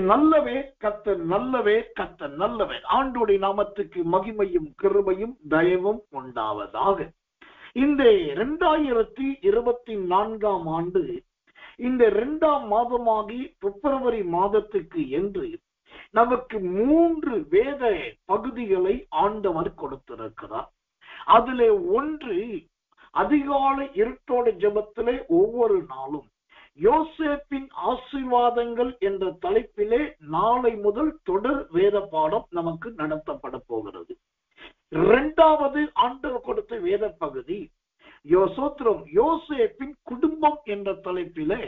நல்லவே, கர்த்தர் நல்லவே, கர்த்தர் நல்லவே. ஆண்டவருடைய நாமத்துக்கு மகிமையும் கிருபையும் தயவும் உண்டாவதாக. இந்த 2024 ஆண்டு இந்த 2ஆம் மாதமாகி பிப்ரவரி மாதத்துக்கு என்று நமக்கு 3 வேத பகுதிகளை ஆண்டவர் கொடுத்திருக்கிறார். அதிலே ஒன்று, அதிகாலை இருட்டோட ஜெபத்திலே ஒவ்வொரு நாளும் யோசேப்பின் ஆசீர்வாதங்கள் என்ற தலைப்பிலே நாளை முதல் தொடர் வேத பாடம் நமக்கு நடத்தப்பட போகிறது. 2வது ஆண்டவர் கொடுத்த வேத பகுதி யோசேப்பின் குடும்பம் என்ற தலைப்பிலே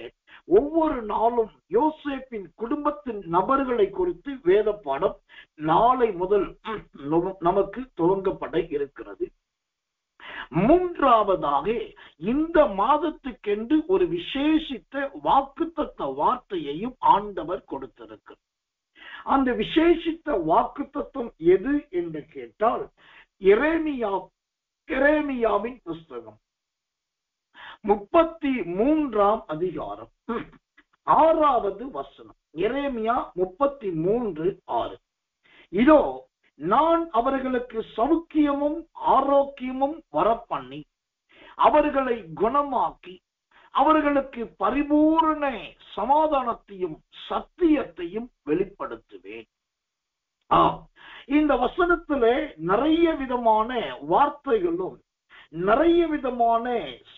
ஒவ்வொரு நாளும் யோசேப்பின் குடும்பத்தின் நபர்களை குறித்து வேத பாடம் நாளை முதல் நமக்கு துவங்கப்பட இருக்கிறது. 3வதாக இந்த மாதத்துக்கென்று ஒரு விசேஷித்த வாக்குத்தத்த வார்த்தையையும் ஆண்டவர் கொடுத்திருக்கிறார். அந்த விசேஷித்த வாக்குத்தத்தம் எது என்று கேட்டால், எரேமியாவின் புஸ்தகம் 33ஆம் அதிகாரம் 6வது வசனம். எரேமியா 33:6. இதோ, நான் அவர்களுக்கு சௌக்கியமும் ஆரோக்கியமும் வரப்பண்ணி அவர்களை குணமாக்கி அவர்களுக்கு பரிபூரண சமாதானத்தையும் சத்தியத்தையும் வெளிப்படுத்துவேன். இந்த வசனத்திலே நிறைய விதமான வார்த்தைகளும் நிறைய விதமான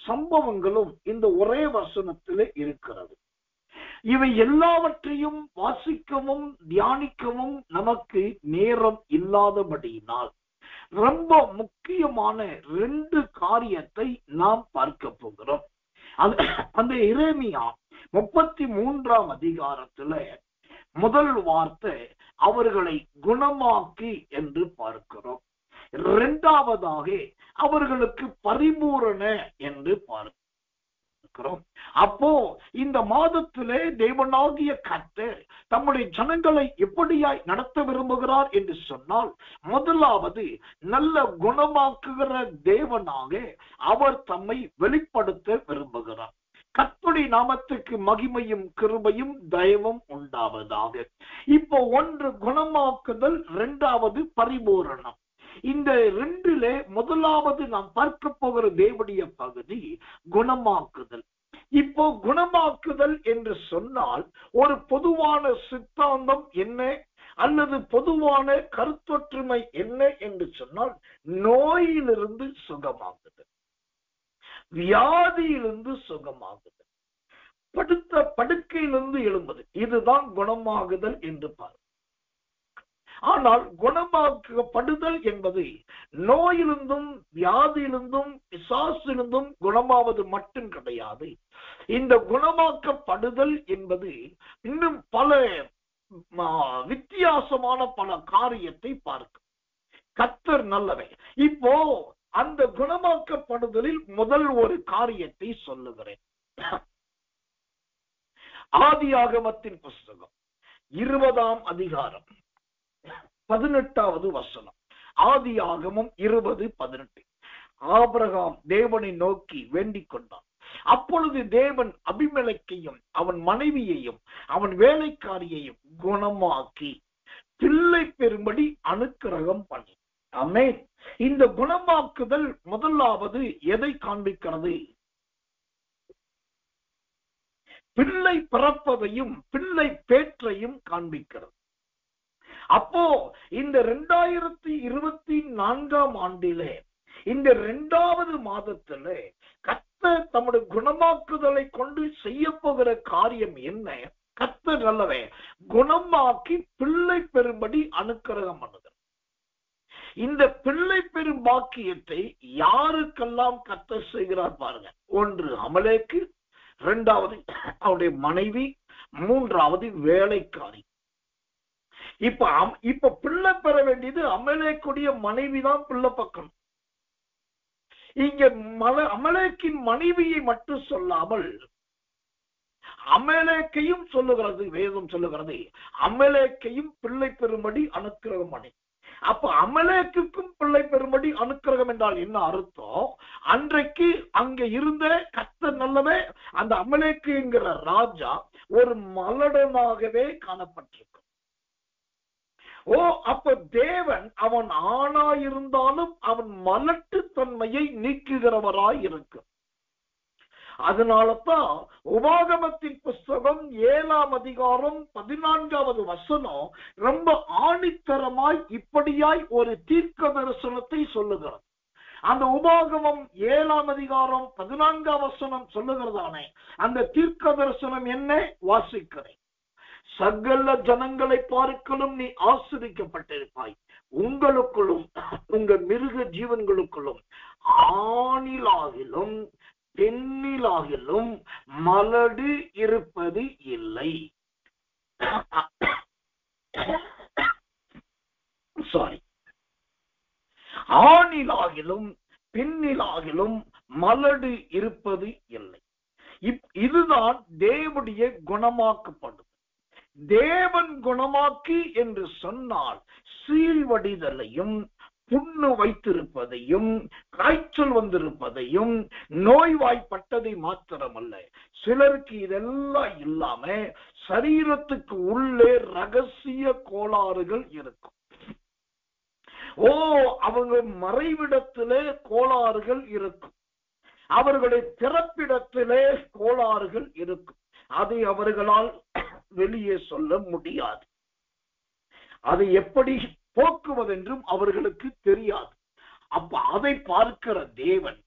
சம்பவங்களும் இந்த ஒரே வசனத்திலே இருக்கிறது. இவை எல்லாவற்றையும் வாசிக்கவும் தியானிக்கவும் நமக்கு நேரம் இல்லாதபடியினால் ரொம்ப முக்கியமான 2 காரியத்தை நாம் பார்க்க போகிறோம். அந்த எரேமியா 33ஆம் அதிகாரத்துல முதல் வார்த்தை அவர்களை குணமாக்கி என்று பார்க்கிறோம். 2வதாக அவர்களுக்கு பரிபூரண என்று பார்க்கிறோம். அப்போ இந்த மாதத்திலே தேவனாகிய கர்த்தர் தம்முடைய ஜனங்களை எப்படியாய் நடத்த விரும்புகிறார் என்று சொன்னால், முதலாவது நல்ல குணமாக்குகிற தேவனாக அவர் தம்மை வெளிப்படுத்த விரும்புகிறார். கர்த்தருடைய நாமத்துக்கு மகிமையும் கிருபையும் தயவும் உண்டாவதாக. இப்போ ஒன்று குணமாக்குதல், 2வது பரிபூரணம். இந்த 2லே முதலாவது நாம் பார்க்க போகிற தேவனுடைய பகுதி குணமாக்குதல். இப்போ குணமாக்குதல் என்று சொன்னால் ஒரு பொதுவான சித்தாந்தம் என்ன அல்லது பொதுவான கருத்தொற்றுமை என்ன என்று சொன்னால், நோயிலிருந்து சுகமாகுதல், வியாதியிலிருந்து சுகமாகுதல், படுத்த படுக்கையிலிருந்து எழும்புது, இதுதான் குணமாகுதல் என்று பாரு. ஆனால் குணமாக்கப்படுதல் என்பது நோயிலிருந்தும் வியாதியிலிருந்தும் பிசாசிலிருந்தும் குணமாவது மட்டும் கிடையாது. இந்த குணமாக்கப்படுதல் என்பது இன்னும் பல வித்தியாசமான பல காரியத்தை பார்க்கும். கர்த்தர் நல்லவர். இப்போ அந்த குணமாக்கப்படுதலில் முதல் ஒரு காரியத்தை சொல்லுகிறேன். ஆதியாகமத்தின் புஸ்தகம் 20ஆம் அதிகாரம் 18வது வசனம். ஆதியாகமம் 20:18. ஆபிரகாம் தேவனை நோக்கி வேண்டிக் கொண்டான். அப்பொழுது தேவன் அபிமெலேக்கையும் அவன் மனைவியையும் அவன் வேலைக்காரியையும் குணமாக்கி பிள்ளை பெறும்படி அனுக்கிரகம் பண்ணி. ஆமென். இந்த குணமாக்குதல் முதலாவது எதை காண்பிக்கிறது? பிள்ளை பிறப்பதையும் பிள்ளை பேற்றையும் காண்பிக்கிறது. அப்போ இந்த 2024ஆம் ஆண்டிலே இந்த 2வது மாதத்திலே கர்த்தர் தம்முடைய குணமாக்குதலை கொண்டு செய்ய போகிற காரியம் என்ன? கர்த்தர் நல்லவே குணமாக்கி பிள்ளை பெறும்படி அனுக்கிரகம் பண்ணுகிறார். இந்த பிள்ளை பெறும் பாக்கியத்தை யாருக்கெல்லாம் கர்த்தர் செய்கிறார் பாருங்க. ஒன்று அமலேக்கு, 2வது அவருடைய மனைவி, 3வது வேலைக்காரி. இப்ப பிள்ளை பெற வேண்டியது அமலேக்குடைய மனைவிதான் பிள்ளை பக்கம். இங்க அமலேக்கின் மனைவியை மட்டும் சொல்லாமல் அமலேக்கையும் சொல்லுகிறது, வேதம் சொல்லுகிறது. அமலேக்கையும் பிள்ளை பெறும்படி அனுக்கிரகம் பண்ணி. அப்ப அமலேக்குக்கும் பிள்ளை பெறும்படி அனுக்கிரகம் என்றால் என்ன அர்த்தம்? அன்றைக்கு அங்க இருந்த கர்த்தர் நல்லவே அந்த அமலேக்கு என்கிற ராஜா ஒரு மலடனாகவே காணப்பட்டிருக்கும். ஓ, அப்ப தேவன் அவன் ஆணா இருந்தாலும் அவன் மலட்டு தன்மையை நீக்குகிறவராய் இருக்கு. அதனாலதான் உபாகமத்தின் புஸ்தகம் 7ஆம் அதிகாரம் 14வது வசனம் ரொம்ப ஆணித்தரமாய் இப்படியாய் ஒரு தீர்க்க தரிசனத்தை சொல்லுகிறது. அந்த உபாகமம் 7ஆம் அதிகாரம் 14ஆம் வசனம் சொல்லுகிறதானே அந்த தீர்க்க தரிசனம் என்ன வாசிக்கிறேன். சகல ஜனங்களை பார்க்கலும் நீ ஆசீர்வதிக்கப்பட்டிருப்பாய், உங்களுக்குள்ளும் உங்க மிருக ஜீவன்களுக்குள்ளும் ஆணிலாகிலும் பெண்ணிலாகிலும் மலடு இருப்பது இல்லை. சாரி, ஆணிலாகிலும் பெண்ணிலாகிலும் மலடு இருப்பது இல்லை. இதுதான் தேவனுடைய குணமாக்கப்படும். தேவன் குணமாக்கி என்று சொன்னால் சீழ்வடிதலையும் புண்ணு வைத்திருப்பதையும் காய்ச்சல் வந்திருப்பதையும் நோய்வாய்ப்பட்டதை மாத்திரமல்ல, சிலருக்கு இதெல்லாம் இல்லாம சரீரத்துக்கு உள்ளே ரகசிய கோளாறுகள் இருக்கும். ஓ, அவங்க மறைவிடத்திலே கோளாறுகள் இருக்கும், அவர்களுடைய பிறப்பிடத்திலே கோளாறுகள் இருக்கும். அதை அவர்களால் வெளியே சொல்ல முடியாது. அதை எப்படி போக்குவதென்றும் அவர்களுக்கு தெரியாது. அப்ப அதை பார்க்கிற தேவன்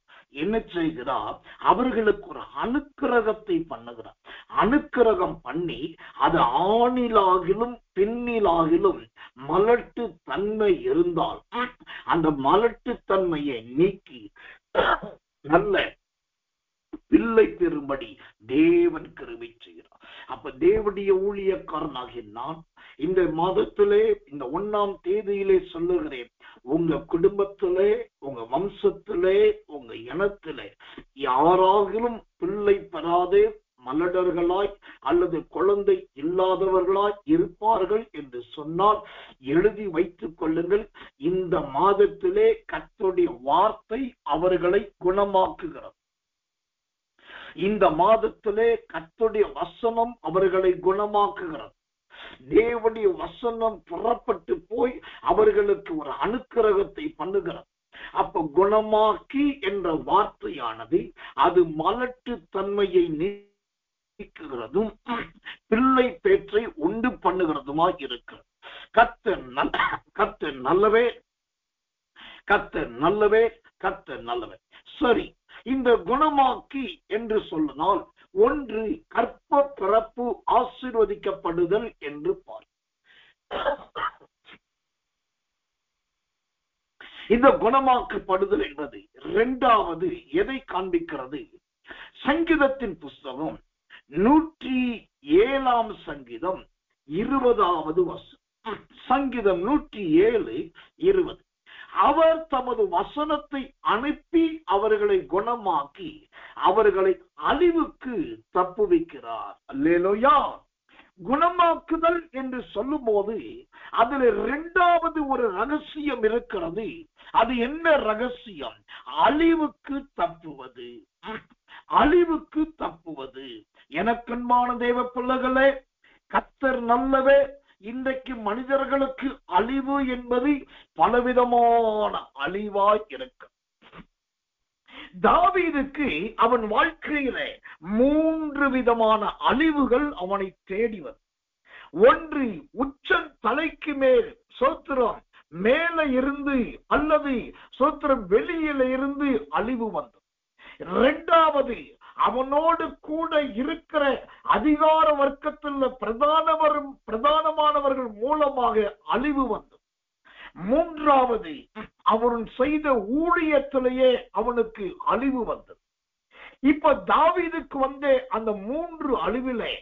என்ன செய்கிறார்? அவர்களுக்கு ஒரு அனுக்கிரகத்தை பண்ணுகிறார். அனுக்கிரகம் பண்ணி அது ஆணிலாகிலும் பெண்ணிலாகிலும் மலட்டு தன்மை இருந்தால் அந்த மலட்டு தன்மையை நீக்கி நல்ல பிள்ளை பெறும்படி தேவன் கிருபை செய்கிறார். அப்ப தேவனுடைய ஊழியக்காரனாகிய நான் இந்த மாதத்திலே இந்த 1ஆம் தேதியிலே சொல்லுகிறேன், உங்க குடும்பத்திலே, உங்க வம்சத்திலே, உங்க இனத்திலே யாராகிலும் பிள்ளை பெறாதே மலடர்களாய் அல்லது குழந்தை இல்லாதவர்களாய் இருப்பார்கள் என்று சொன்னால் எழுதி வைத்துக் கொள்ளுங்கள். இந்த மாதத்திலே கர்த்தருடைய வார்த்தை அவர்களை குணமாக்குகிறது. இந்த மாதத்திலே கர்த்தருடைய வசனம் அவர்களை குணமாக்குகிறது. தேவனுடைய வசனம் புறப்பட்டு போய் அவர்களுக்கு ஒரு அனுக்கிரகத்தை பண்ணுகிறது. அப்ப குணமாக்கி என்ற வார்த்தையானது அது மலட்டு தன்மையை நீக்குகிறதும் பிள்ளை பேற்றை உண்டு பண்ணுகிறதுமா இருக்கிறது. கர்த்தர் நல்லவே, கர்த்தர் நல்லவே, கர்த்தர் நல்லவே. சரி, இந்த குணமாக்கி என்று சொன்னால் ஒன்று கற்ப பிறப்பு ஆசீர்வதிக்கப்படுதல் என்று பார். இந்த குணமாக்கப்படுதல் என்பது இரண்டாவது எதை காண்பிக்கிறது? சங்கீதத்தின் புஸ்தகம் 107ஆம் சங்கீதம் 20வது வசனம். சங்கீதம் 107:20. அவர் தமது வசனத்தை அனுப்பி அவர்களை குணமாக்கி அவர்களை அழிவுக்கு தப்புவிக்கிறார். அல்லேலூயா. குணமாக்குதல் என்று சொல்லும் போது அதுல இரண்டாவது ஒரு ரகசியம் இருக்கிறது. அது என்ன ரகசியம்? அழிவுக்கு தப்புவது. அழிவுக்கு தப்புவது. எனக்கன்பான தேவ பிள்ளைகளே, கர்த்தர் நல்லவே. இன்றைக்கு மனிதர்களுக்கு அழிவு என்பது பலவிதமான அழிவாய் இருக்கு. தாவீதுக்கு அவன் வாழ்க்கையிலே 3 விதமான அழிவுகள் அவனை தேடி வரும். ஒன்று, உச்சம் தலைக்கு மேல் சோத்திரம் மேல இருந்து அல்லது சோத்திரம் வெளியில இருந்து அழிவு வந்தது. இரண்டாவது, அவனோடு கூட இருக்கிற அதிகார வர்க்கத்தில் பிரதானமானவர்கள் மூலமாக அழிவு வந்தது. மூன்றாவது, அவன் செய்த ஊழியத்திலேயே அவனுக்கு அழிவு வந்தது. இப்ப தாவீதுக்கு வந்து அந்த 3 அழிவிலே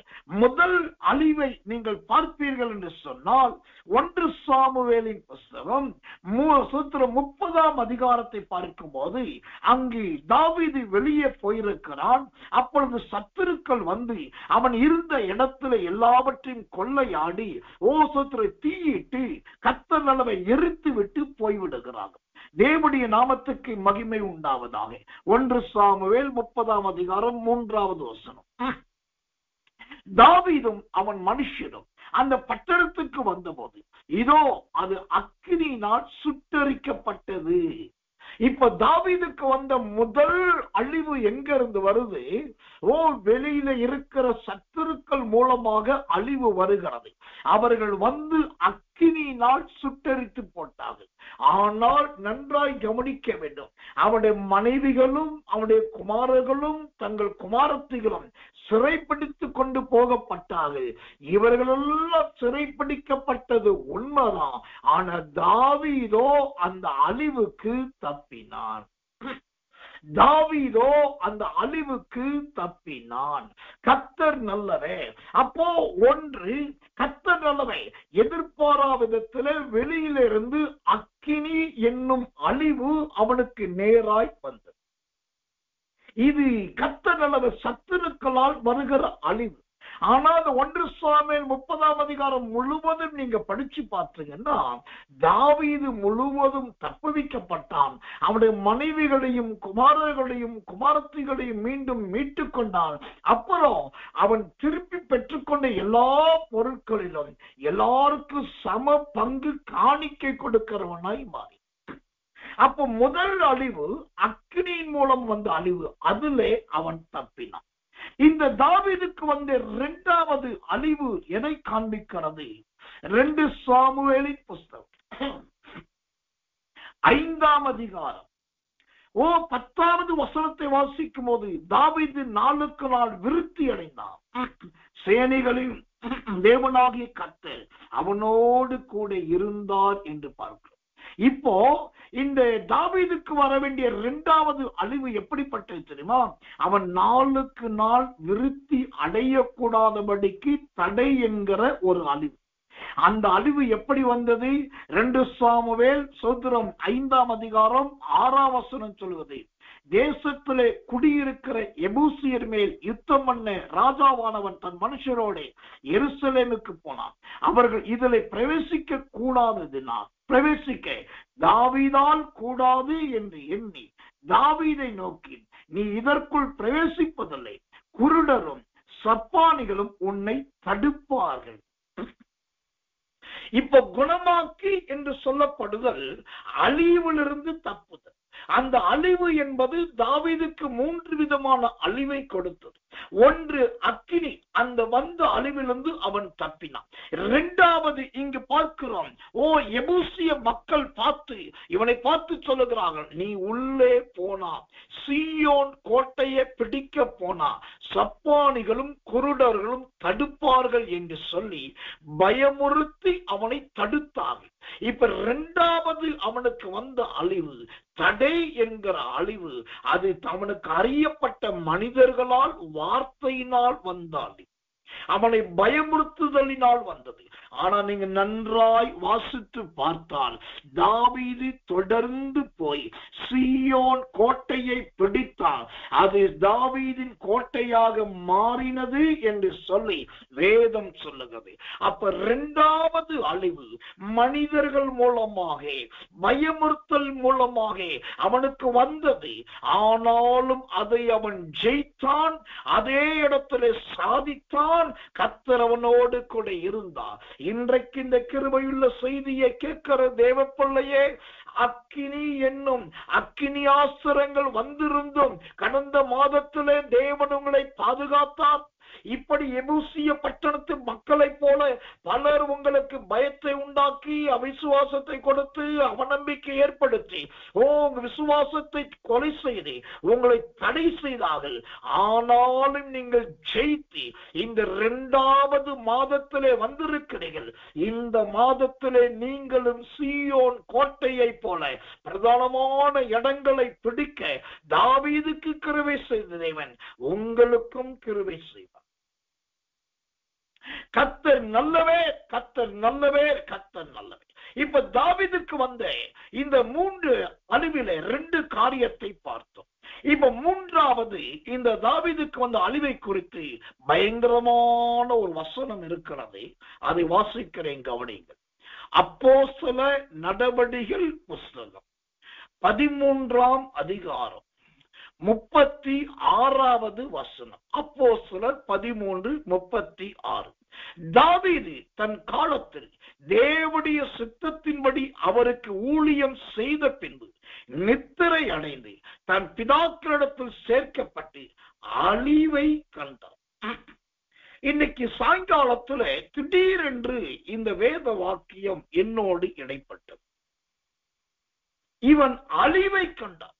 முதல் அழிவை நீங்கள் பார்ப்பீர்கள் என்று சொன்னால் 1 சாமுவேலின் புஸ்தகம் 30ஆம் அதிகாரத்தை பார்க்கும் போது அங்கு தாவீது வெளியே போயிருக்கிறான். அப்பொழுது சத்துருக்கள் வந்து அவன் இருந்த இடத்துல எல்லாவற்றையும் கொள்ளையாடி தீயிட்டு கர்த்தர் நல்லவை எரித்து விட்டு போய்விடுகிறார்கள். தேவனுடைய நாமத்துக்கு மகிமை உண்டாவதாக. 1 சாமுவேல் 30ஆம் அதிகாரம் 3வது வசனம். தாவீதும் அவன் மனுஷரும் அந்த பட்டணத்துக்கு வந்தபோது இதோ அது அக்கினியினால் சுட்டரிக்கப்பட்டது. இப்ப தாவீதுக்கு வந்த முதல் அழிவு எங்க இருந்து வருது? வெளியில இருக்கிற சத்துருக்கள் மூலமாக அழிவு வருகிறது. அவர்கள் வந்து அக்கினியினால் சுட்டரித்து போட்டார்கள். ஆனால் நன்றாய் கவனிக்க வேண்டும், அவனுடைய மனைவிகளும் அவனுடைய குமாரர்களும் தங்கள் குமாரத்திகளும் சிறைப்பிடித்துக் கொண்டு போகப்பட்டார்கள். இவர்களெல்லாம் சிறைப்பிடிக்கப்பட்டது உண்மைதான். ஆனா தாவீதோ அந்த அழிவுக்கு தப்பினான். தாவீதோ அந்த அழிவுக்கு தப்பினான். கர்த்தர் நல்லவே. அப்போ ஒன்று, கர்த்தர் நல்லவே, எதிர்பாரா விதத்தில் வெளியிலிருந்து அக்கினி என்னும் அழிவு அவனுக்கு நேராய் வந்தது. இது கர்த்தர் நல்லவே, சத்துருக்களால் வருகிற அழிவு. ஆனால் 1 சாமுவேல் 30ஆம் அதிகாரம் முழுவதும் நீங்க படிச்சு பார்த்தீங்கன்னா தாவீது முழுவதும் தப்புவிக்கப்பட்டான். அவனுடைய மனைவிகளையும் குமாரர்களையும் குமாரத்திகளையும் மீண்டும் மீட்டுக் கொண்டான். அப்புறம் அவன் திருப்பி பெற்றுக்கொண்ட எல்லா பொருட்களிலும் எல்லாருக்கும் சம பங்கு காணிக்கை கொடுக்கிறவனாய் மாறி. அப்போ முதல் அழிவு அக்கினியின் மூலம் வந்த அழிவு, அதிலே அவன் தப்பினான். இந்த தாவீதுக்கு வந்த 2வது அழிவு எதை காண்பிக்கிறது? 2 சாமுவேலின் புஸ்தகம் 5ஆம் அதிகாரம் 10வது வசனத்தை வாசிக்கும் போது தாவீது நாளுக்கு நாள் விருத்தி அடைந்தான். சேனைகளில் தேவனாகிய கர்த்தர் அவனோடு கூட இருந்தார் என்று பார்க்கிறோம். இப்போ இந்த தாவீதுக்கு வர வேண்டிய 2வது அழிவு எப்படிப்பட்டது தெரியுமா? அவன் நாளுக்கு நாள் விருத்தி அடையக்கூடாதபடிக்கு தடை என்கிற ஒரு அழிவு. அந்த அழிவு எப்படி வந்தது? 2 சாமுவேல் 5ஆம் அதிகாரம் 6ஆம் வசனம் சொல்வது, தேசத்திலே குடியிருக்கிற எபூசியர் மேல் யுத்தம் பண்ண ராஜாவானவன் தன் மனுஷரோட எருசலேமுக்கு போனான். அவர்கள் இதில் பிரவேசிக்க கூடாததினால் பிரவேசிக்க தாவீதால் கூடாது என்று எண்ணி தாவீதை நோக்கி, நீ இதற்குள் பிரவேசிப்பதில்லை, குருடரும் சப்பானிகளும் உன்னை தடுப்பார்கள். இப்ப குணமாக்கி என்று சொல்லப்படுதல் அழிவிலிருந்து தப்புதல். அந்த அழிவு என்பது தாவீதுக்கு 3 விதமான அழிவை கொடுத்தது. ஒன்று அக்கினி, அந்த வந்த அழிவிலிருந்து அவன் தப்பினான். 2வது இங்கு பார்க்கிறோம், எபூசிய மக்கள் பார்த்து இவனை பார்த்து சொல்லுகிறார்கள், நீ உள்ளே போனா சீயோன் கோட்டையை பிடிக்க போனா சப்பானிகளும் குருடர்களும் தடுப்பார்கள் என்று சொல்லி பயமுறுத்தி அவனை தடுத்தார்கள். இப்ப 2வது அவனுக்கு வந்த அழிவு தடை என்கிற அழிவு. அது அவனுக்கு அறியப்பட்ட மனிதர்களால் வார்த்தையினால் வந்தால், அவனை பயமுறுத்துதலினால் வந்தது. ஆனா நீங்க நன்றாய் வாசித்து பார்த்தால் தாவீது தொடர்ந்து போய் சீயோன் கோட்டையை பிடித்தான். அது தாவீதின் கோட்டையாக மாறினது என்று சொல்லி வேதம் சொல்லுகிறது. அப்ப 2வது அழிவு மனிதர்கள் மூலமாக பயமுறுத்தல் மூலமாக அவனுக்கு வந்தது. ஆனாலும் அதை அவன் ஜெயித்தான், அதே இடத்துல சாதித்தான். கர்த்தர் அவனோடு கூட இருந்தார். இன்றைக்கு இந்த கிருபையுள்ள செய்தியை கேட்கிற தேவப்பிள்ளையே, அக்கினி என்னும் அக்கினி ஆஸ்திரங்கள் வந்திருந்தும் கடந்த மாதத்திலே தேவன் உங்களை பாதுகாத்தார். இப்படி எபூசிய பட்டணத்து மக்களை போல பலர் உங்களுக்கு பயத்தை உண்டாக்கி அவிசுவாசத்தை கொடுத்து அவநம்பிக்கை ஏற்படுத்தி உங்க விசுவாசத்தை கொலை செய்து உங்களை தடை செய்தார்கள். ஆனாலும் நீங்கள் ஜெயித்து இந்த 2வது மாதத்திலே வந்திருக்கிறீர்கள். இந்த மாதத்திலே நீங்களும் சீயோன் கோட்டையை போல பிரதானமான இடங்களை பிடிக்க தாவீதுக்கு கிருபை செய்த தேவன் உங்களுக்கும் கிருபை செய்வார். கர்த்தர் நல்லவே, கர்த்தர் நல்லவே, கர்த்தர் நல்லவே. இப்ப தாவீதுக்கு வந்த இந்த 3 அழிவிலே 2 காரியத்தை பார்த்தோம். இப்ப 3வது இந்த தாவீதுக்கு வந்த அழிவை குறித்து பயங்கரமான ஒரு வசனம் இருக்கிறது. அதை வாசிக்கிறேன், கவனிங்கள். அப்போஸ்தலர் நடபடிகள் புஸ்தகம் 13ஆம் அதிகாரம் 36வது வசனம். அப்போஸ்தலர் 13:36. தாவீது தன் காலத்தில் தேவனுடைய சித்தத்தின்படி அவருக்கு ஊழியம் செய்த பின்பு நித்திரை அடைந்து தன் பிதாக்களிடத்தில் சேர்க்கப்பட்டு அழிவை கண்டார். இன்னைக்கு சாயங்காலத்துல திடீரென்று இந்த வேத வாக்கியம் என்னோடு இடைப்பட்டது. இவன் அழிவை கண்டான்.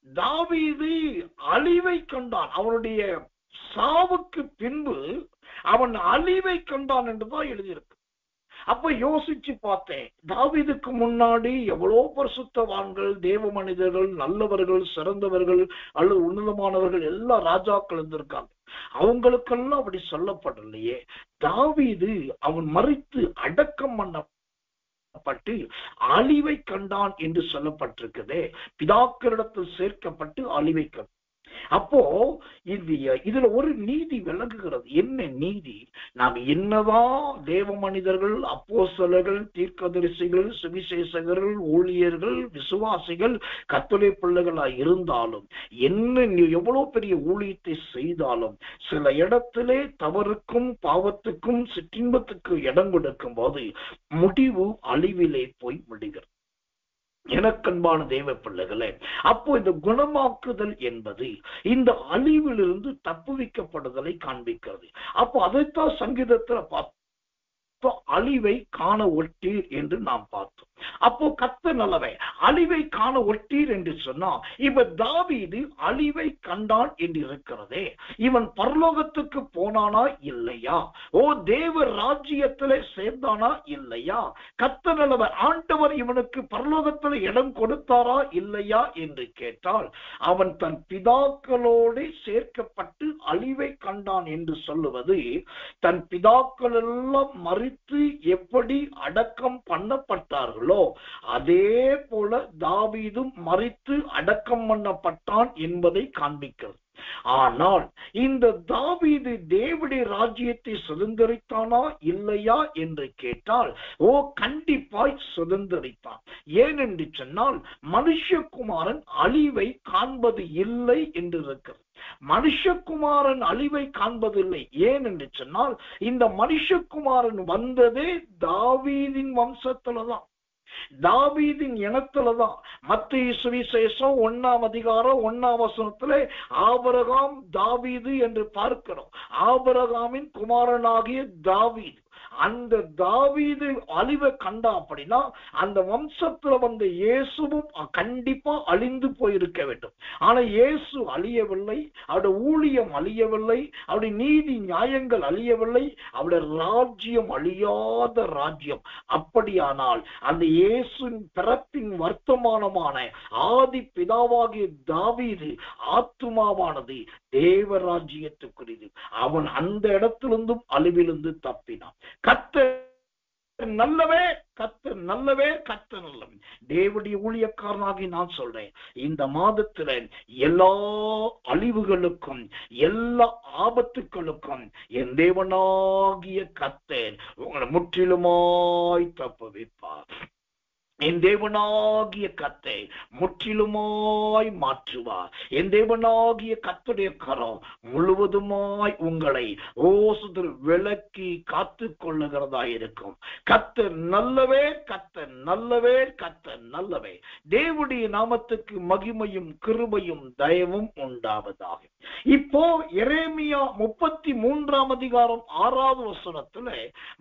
தாவீது அழிவை கண்டான். அவனுடைய சாவுக்கு பின்பு அவன் அழிவை கண்டான் என்றுதான் எழுதியிருக்கு. அப்ப யோசிச்சு பார்த்தேன், தாவீதுக்கு முன்னாடி எவ்வளோ பரிசுத்தவான்கள், தேவ மனிதர்கள், நல்லவர்கள், சிறந்தவர்கள் அல்லது உன்னதமானவர்கள் எல்லா ராஜாக்கள் இருந்திருக்காங்க. அவங்களுக்கெல்லாம் அப்படி சொல்லப்படலையே. தாவீது அவன் மரித்து அடக்கம் பண்ணப்பட்டு அழிவை கண்டான் என்று சொல்லப்பட்டிருக்குதே. பிதாக்களிடத்தில் சேர்க்கப்பட்டு அழிவை கண்டான். அப்போ இதுல ஒரு நீதி விளங்குகிறது. என்ன நீதி? நாம் என்னதான் தேவ மனிதர்கள், அப்போஸ்தலர்கள், தீர்க்கதரிசிகள், சுவிசேஷகர்கள், ஊழியர்கள், விசுவாசிகள், கர்த்தருடைய பிள்ளைகளாய் இருந்தாலும், என்ன எவ்வளவு பெரிய ஊழியத்தை செய்தாலும், சில இடத்திலே தவறுக்கும் பாவத்துக்கும் சிற்றின்பத்துக்கு இடம் கொடுக்கும் போது முடிவு அழிவிலே போய் முடிகிறது. எனக்கன்பான தேவ பிள்ளைகளே, அப்போ இந்த குணமாக்குதல் என்பது இந்த அழிவிலிருந்து தப்புவிக்கப்படுதலை காண்பிக்கிறது. அப்போ அதைத்தான் சங்கீதத்துல பார்த்தோம், அழிவை காண ஒட்டீர் என்று நாம் பார்த்தோம். அப்போ கர்த்தர் நல்லவே, அழிவை காண ஒட்டீர் என்று சொன்னா, இப்ப தாவீது அழிவை கண்டான் என்று இருக்கிறதே. இவன் பரலோகத்துக்கு போனானா இல்லையா? தேவ ராஜ்யத்திலே சேர்ந்தானா இல்லையா? கர்த்தர் நல்லவர், ஆண்டவர் இவனுக்கு பரலோகத்தில் இடம் கொடுத்தாரா இல்லையா என்று கேட்டால், அவன் தன் பிதாக்களோடு சேர்க்கப்பட்டு அழிவை கண்டான் என்று சொல்லுவது, தன் பிதாக்கள் எல்லாம் மறித்து எப்படி அடக்கம் பண்ணப்பட்டார்களோ அதே போல தாவீதும் மரித்து அடக்கம் பண்ணப்பட்டான் என்பதை காண்பிக்கிறது. ஆனால் இந்த தாவீது தேவனுடைய ராஜ்யத்தை சுதந்திரித்தானா இல்லையா என்று கேட்டால், கண்டிப்பாய் சுதந்திரித்தான். ஏனென்று சொன்னால், மனுஷகுமாரன் அழிவை காண்பது இல்லை என்று இருக்கிறது. மனுஷகுமாரன் அழிவை காண்பதில்லை. ஏன் என்று சொன்னால், இந்த மனுஷகுமாரன் வந்ததே தாவீதின் வம்சத்துலதான், தாவீதின் இனத்துலதான். மத்தேயு சுவிசேஷம் 1ஆம் அதிகாரம் 1ஆம் வசனத்திலே ஆபிரகாம் தாவீது என்று பார்க்கிறோம். ஆபிரகாமின் குமாரனாகிய தாவீது, அந்த தாவீது அழிவை கண்டா அப்படின்னா அந்த வம்சத்துல வந்த இயேசுவும் கண்டிப்பா அழிந்து போயிருக்க வேண்டும். ஆனா இயேசு அழியவில்லை, அவருடைய ஊழியம் அழியவில்லை, அவருடைய நீதி நியாயங்கள் அழியவில்லை, அவருடைய ராஜ்யம் அழியாத ராஜ்யம். அப்படியானால் அந்த இயேசுவின் பிறப்பின் வர்த்தமானமான ஆதி பிதாவாகிய தாவீது ஆத்துமாவானது தேவ ராஜ்யத்துக்குரியது. அவன் அந்த இடத்திலிருந்தும் அழிவிலிருந்து தப்பினான். கர்த்தர் நல்லவே, கர்த்தர் நல்லவே, கர்த்தர் நல்லவே. தேவனுடைய ஊழியக்காரனாகி நான் சொல்றேன், இந்த மாதத்துல எல்லா அழிவுகளுக்கும் எல்லா ஆபத்துக்களுக்கும் என் தேவனாகிய கர்த்தர் உங்களை முற்றிலுமாய் தப்புவிப்பார். என் தேவனாகிய கர்த்தரை முற்றிலுமாய் மாற்றுவார். என் தேவனாகிய கர்த்தருடைய கரம் முழுவதுமாய் உங்களை விலக்கி காத்து கொள்ளுகிறதா இருக்கும். கர்த்தர் நல்லவே, கர்த்தர் நல்லவே, கர்த்தர் நல்லவே. தேவனுடைய நாமத்துக்கு மகிமையும் கிருபையும் தயவும் உண்டாவதாக. இப்போ எரேமியா 33 அதிகாரம் 6வது வசனத்துல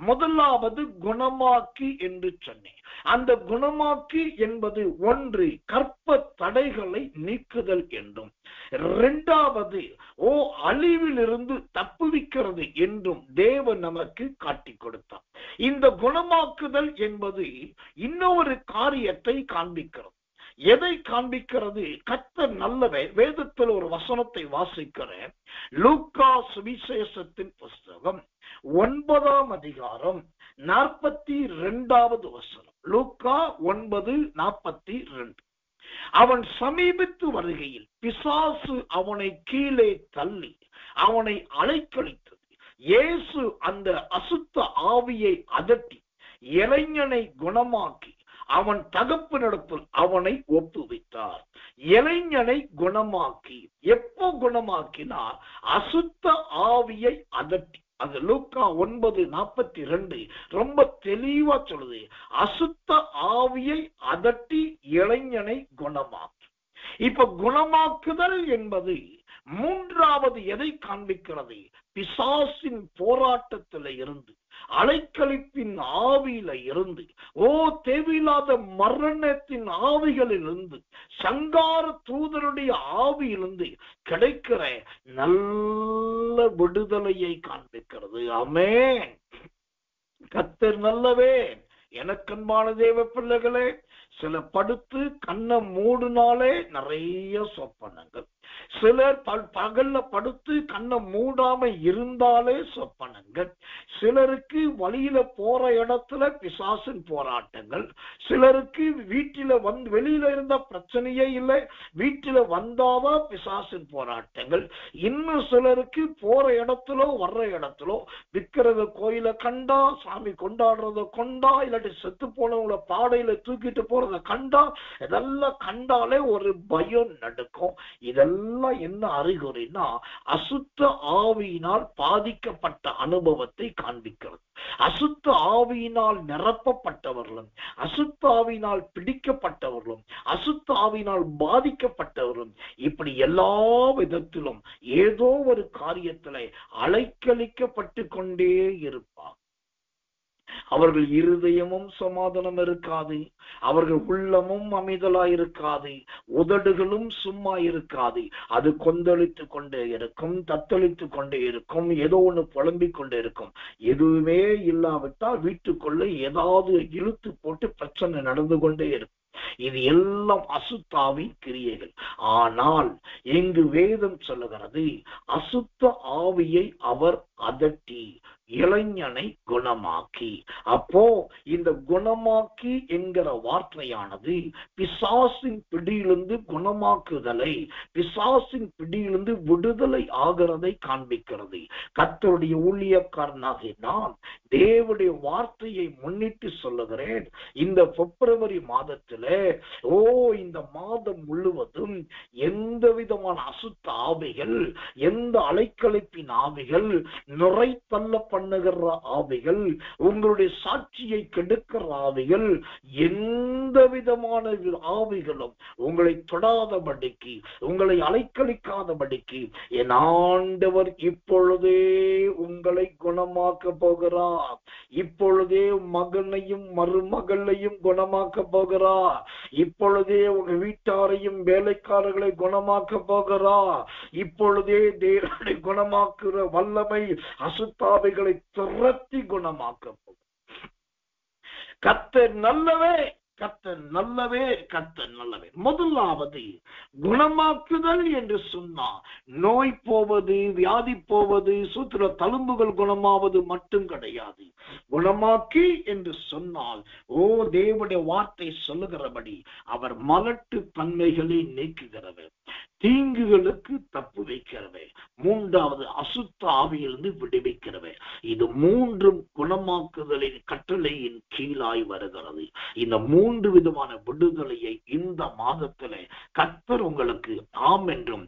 முதலாவது குணமாக்கி என்று சொன்னேன். அந்த குணமாக்கி என்பது ஒன்று கற்ப தடைகளை நீக்குதல் என்றும், இரண்டாவது அழிவிலிருந்து தப்புவிக்கிறது என்றும் தேவன் நமக்கு காட்டி கொடுத்தார். இந்த குணமாக்குதல் என்பது இன்னொரு காரியத்தை காண்பிக்கிறது. எதை காண்பிக்கிறது? கர்த்தர் நல்லவே. வேதத்தில் ஒரு வசனத்தை வாசிக்கிறேன். லூக்கா சுவிசேஷத்தின் புஸ்தகம் 9ஆம் அதிகாரம் 42வது வசனம். லூக்கா 9:42. அவன் சமீபித்து வருகையில் பிசாசு அவனை கீழே தள்ளி அவனை அலைக்கழித்தது. இயேசு அந்த அசுத்த ஆவியை அதட்டி இளைஞனை குணமாக்கி அவன் தகப்பனிடத்தில் அவனை ஒப்புவித்தார். இளைஞனை குணமாக்கி, எப்போ குணமாக்கினார்? அசுத்த ஆவியை அதட்டி. அது லூக்கா 9:42 ரொம்ப தெளிவா சொல்லுது. அசுத்த ஆவியை அதட்டி இளைஞனை குணமாக்கி. இப்ப குணமாக்குதல் என்பது மூன்றாவது எதை காண்பிக்கிறது? பிசாசின் போராட்டத்தில இருந்து, அலைக்கழிப்பின் ஆவியில இருந்து, தேவையில்லாத மரணத்தின் ஆவிகளிலிருந்து, சங்கார தூதருடைய ஆவியிலிருந்து கிடைக்கிற நல்ல விடுதலையை காண்பிக்கிறது. ஆமென். கர்த்தர் நல்லவே. எனக்கன்பான தேவ பிள்ளைகளே, சில படுத்து கண்ணை மூடினாலே நிறைய சொப்பனங்கள். சிலர் பகல்ல படுத்து கண்ணை மூடாம இருந்தாலே சொப்பனங்கள். சிலருக்கு வழியில போற இடத்துல பிசாசின் போராட்டங்கள். சிலருக்கு வீட்டில வெளியில இருந்த பிரச்சனையே இல்லை, வீட்டில வந்தாதான் பிசாசின் போராட்டங்கள். இன்னும் சிலருக்கு போற இடத்துல வர்ற இடத்துல விற்கிறத கோயில கண்டா, சாமி கொண்டாடுறத கொண்டா, இல்லாட்டி செத்து போனவங்கள பாடையில தூக்கிட்டு போறத கண்டா, இதெல்லாம் கண்டாலே ஒரு பயம் நடக்கும். இதெல்லாம் என்ன அறிகுறினா அசுத்த ஆவியினால் பாதிக்கப்பட்ட அனுபவத்தை காண்பிக்கிறது. அசுத்த ஆவியினால் நிரப்பப்பட்டவர்களும், அசுத்த ஆவியினால் பிடிக்கப்பட்டவர்களும், அசுத்த ஆவியினால் பாதிக்கப்பட்டவர்களும் இப்படி எல்லா விதத்திலும் ஏதோ ஒரு காரியத்திலே அலைக்கழிக்கப்பட்டு கொண்டே இருப்பார். அவர்கள் இருதயமும் சமாதானம் இருக்காது, அவர்கள் உள்ளமும் அமைதலாயிருக்காது, உதடுகளும் சும்மா இருக்காது. அது கொந்தளித்து கொண்டே இருக்கும், தத்தளித்து கொண்டே இருக்கும், ஏதோ ஒண்ணு புலம்பிக் கொண்டே இருக்கும். எதுவுமே இல்லாவிட்டால் வீட்டுக்குள்ள ஏதாவது இழுத்து போட்டு பிரச்சனை நடந்து கொண்டே இருக்கும். இது எல்லாம் அசுத்தாவி கிரியைகள். ஆனால் இங்கு வேதம் சொல்லுகிறது, அசுத்த ஆவியை அவர் அதட்டி இளைஞனை குணமாக்கி. அப்போ இந்த குணமாக்கி என்கிற வார்த்தையானது பிசாசின் பிடியிலிருந்து குணமாக்குதலை, பிசாசின் பிடியிலிருந்து விடுதலை ஆகிறதை காண்பிக்கிறது. கர்த்தருடைய ஊழியக்காரனாகிய நான் தேவனுடைய வார்த்தையை முன்னிட்டு சொல்லுகிறேன். இந்த பிப்ரவரி மாதத்திலே இந்த மாதம் முழுவதும் எந்த விதமான அசுத்த ஆவிகள், எந்த அலைக்கழிப்பின் ஆவிகள், நுரை தள்ள பண்ணுகிற ஆவிகள், உங்களுடைய சாட்சியை கெடுக்கிற ஆவிகள், எந்த விதமான ஆவிகளும் உங்களை தொடாதபடிக்கு, உங்களை அலைக்கழிக்காதபடிக்கு என் ஆண்டவர் இப்பொழுதே உங்களை குணமாக்க போகிறார். இப்பொழுதே மகனையும் மருமகளையும் குணமாக்க போகிறார். இப்பொழுதே உங்க வீட்டாரையும் வேலைக்காரர்களை குணமாக்க போகிறார். இப்பொழுதே தேவனை குணமாக்குற வல்லமை அசுத்தாவிகளை துரத்தி குணமாக்க போகிறார். கர்த்தர் நல்லவே, கர்த்தர் நல்லவே, கர்த்தர் நல்லவே. முதலாவது குணமாக்குதல் என்று சொன்னால் நோய் போவது, வியாதி போவது, சூத்திர தழும்புகள் குணமாவது மட்டும் கிடையாது. குணமாக்கி என்று சொன்னால் தேவனுடைய வார்த்தை சொல்லுகிறபடி அவர் மலட்டு தன்மைகளை நீக்குகிறவர். தீங்குகளுக்கு தப்பு வைக்கிறவை, மூன்றாவது அசுத்த ஆவியிலிருந்து விடுவிக்கிறவை. இது மூன்றும் குணமாக்குதலின் கட்டளையின் கீழாய் வருகிறது. இந்த மூன்று விதமான விடுதலையை இந்த மாதத்திலே கர்த்தர் உங்களுக்கு ஆம் என்றும்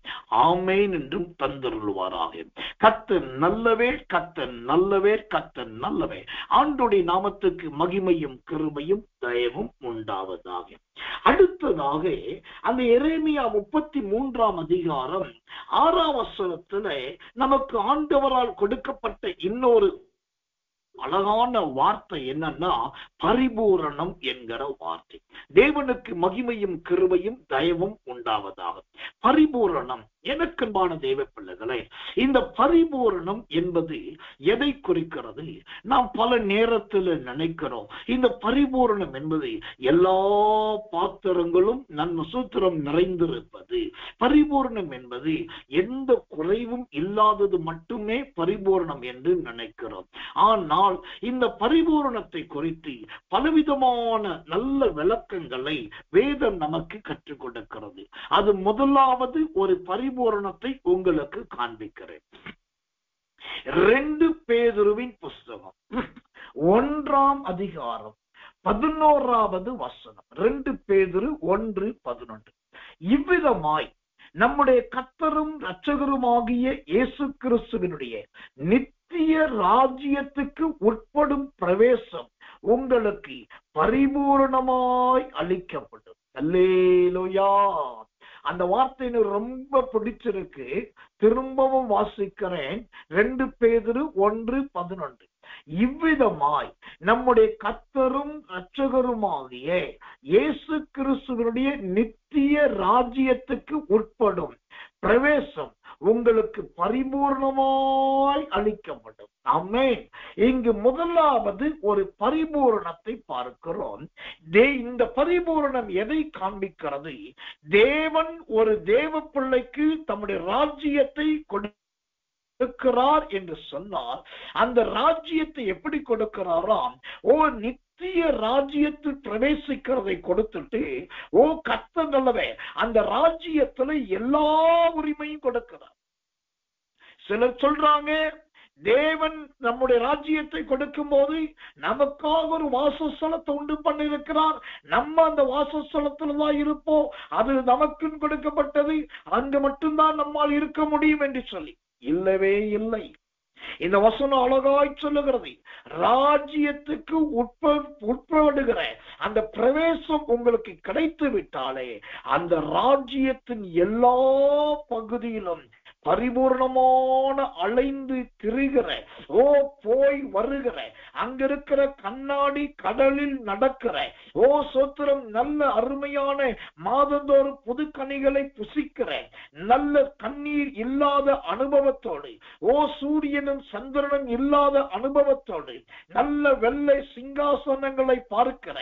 ஆமேன் என்றும் தந்தருள்வாராக. கர்த்தர் நல்லவே, கர்த்தர் நல்லவே, கர்த்தர் நல்லவே. ஆண்டவருடைய நாமத்துக்கு மகிமையும் கிருபையும் தயவும் உண்டாவதாக. அடுத்ததாக அந்த எரேமியா 33ஆம் அதிகாரம் 6ஆம் வசனத்துல நமக்கு ஆண்டவரால் கொடுக்கப்பட்ட இன்னொரு அழகான வார்த்தை என்னன்னா பரிபூரணம் என்கிற வார்த்தை. தேவனுக்கு மகிமையும் கிருபையும் தயவும் உண்டாவதாக. பரிபூரணம். எனக்கன்பான தேவ பிள்ளைகளே, இந்த பரிபூரணம் என்பது எதை குறிக்கிறது? நாம் பல நேரத்தில் நினைக்கிறோம் இந்த பரிபூரணம் என்பது எல்லா பாத்திரங்களும் நன்மசூத்திரம் நிறைந்திருப்பது. பரிபூரணம் என்பது எந்த குறைவும் இல்லாதது மட்டுமே பரிபூரணம் என்று நினைக்கிறோம். ஆனால் இந்த பரிபூரணத்தை குறித்து பலவிதமான நல்ல விளக்கங்களை வேதம் நமக்கு கற்றுக் கொடுக்கிறது. அது முதலாவது ஒரு பரிபூரணத்தை உங்களுக்கு காண்பிக்கிறேன். 2 பேதுருவின் புஸ்தகம் 1ஆம் அதிகாரம் 11வது வசனம். 2 பேதுரு 1:11. இவ்விதமாய் நம்முடைய கர்த்தரும் இரட்சகருமாகிய இயேசு கிறிஸ்துவினுடைய நித்திய ராஜ்யத்துக்கு உட்படும் பிரவேசம் உங்களுக்கு பரிபூரணமாய் அளிக்கப்படும். அல்லேலூயா. அந்த வார்த்தை எனக்கு ரொம்ப பிடிச்சிருக்கு. திரும்பவும் வாசிக்கிறேன். 2 பேதுரு 1:11. இவ்விதமாய் நம்முடைய கர்த்தரும் இரட்சகருமாகிய இயேசு கிறிஸ்துவினுடைய நித்திய ராஜ்யத்துக்கு உட்படும் பிரவேசம் உங்களுக்கு பரிபூர்ணமாய் அளிக்கப்படும். ஆமென். இங்கு முதலாவது ஒரு பரிபூரணத்தை பார்க்கிறோம். இந்த பரிபூரணம் எதை காண்பிக்கிறது? தேவன் ஒரு தேவ பிள்ளைக்கு தம்முடைய ராஜ்யத்தை கொடுக்கிறார் என்று சொன்னால் அந்த ராஜ்யத்தை எப்படி கொடுக்கிறாராம்? நித்திய ராஜ்யத்தில் பிரவேசிக்கிறதை கொடுத்துட்டு கர்த்தர் நல்லவே அந்த ராஜ்யத்துல எல்லா உரிமையும் கொடுக்கிறார். சிலர் சொல்றாங்க தேவன் நம்முடைய ராஜ்யத்தை கொடுக்கும் போது நமக்காக ஒரு வாசஸ்தலத்தை உண்டு பண்ணிருக்கிறார், நம்ம அந்த வாசஸ்தலத்துலதான் இருப்போம், அது நமக்கு கொடுக்கப்பட்டது, அங்க மட்டும்தான் நம்மால் இருக்க முடியும் என்று சொல்லி. இல்லவே இல்லை. இந்த வசனம் அழகாய் சொல்லுகிறது, ராஜ்யத்துக்கு உட்படுகிற அந்த பிரவேசம் உங்களுக்கு கிடைத்து விட்டாலே அந்த ராஜ்யத்தின் எல்லா பகுதியிலும் பரிபூர்ணமான அலைந்து திரிகிற போய் வருகிற அங்க இருக்கிற கண்ணாடி கடலில் நடக்கிற சோத்திரம் நல்ல அருமையான மாதந்தோறும் புது கனிகளை புசிக்கிற நல்ல கண்ணீர் இல்லாத அனுபவத்தோடு சூரியனும் சந்திரனும் இல்லாத அனுபவத்தோடு நல்ல வெள்ளை சிங்காசனங்களை பார்க்கிற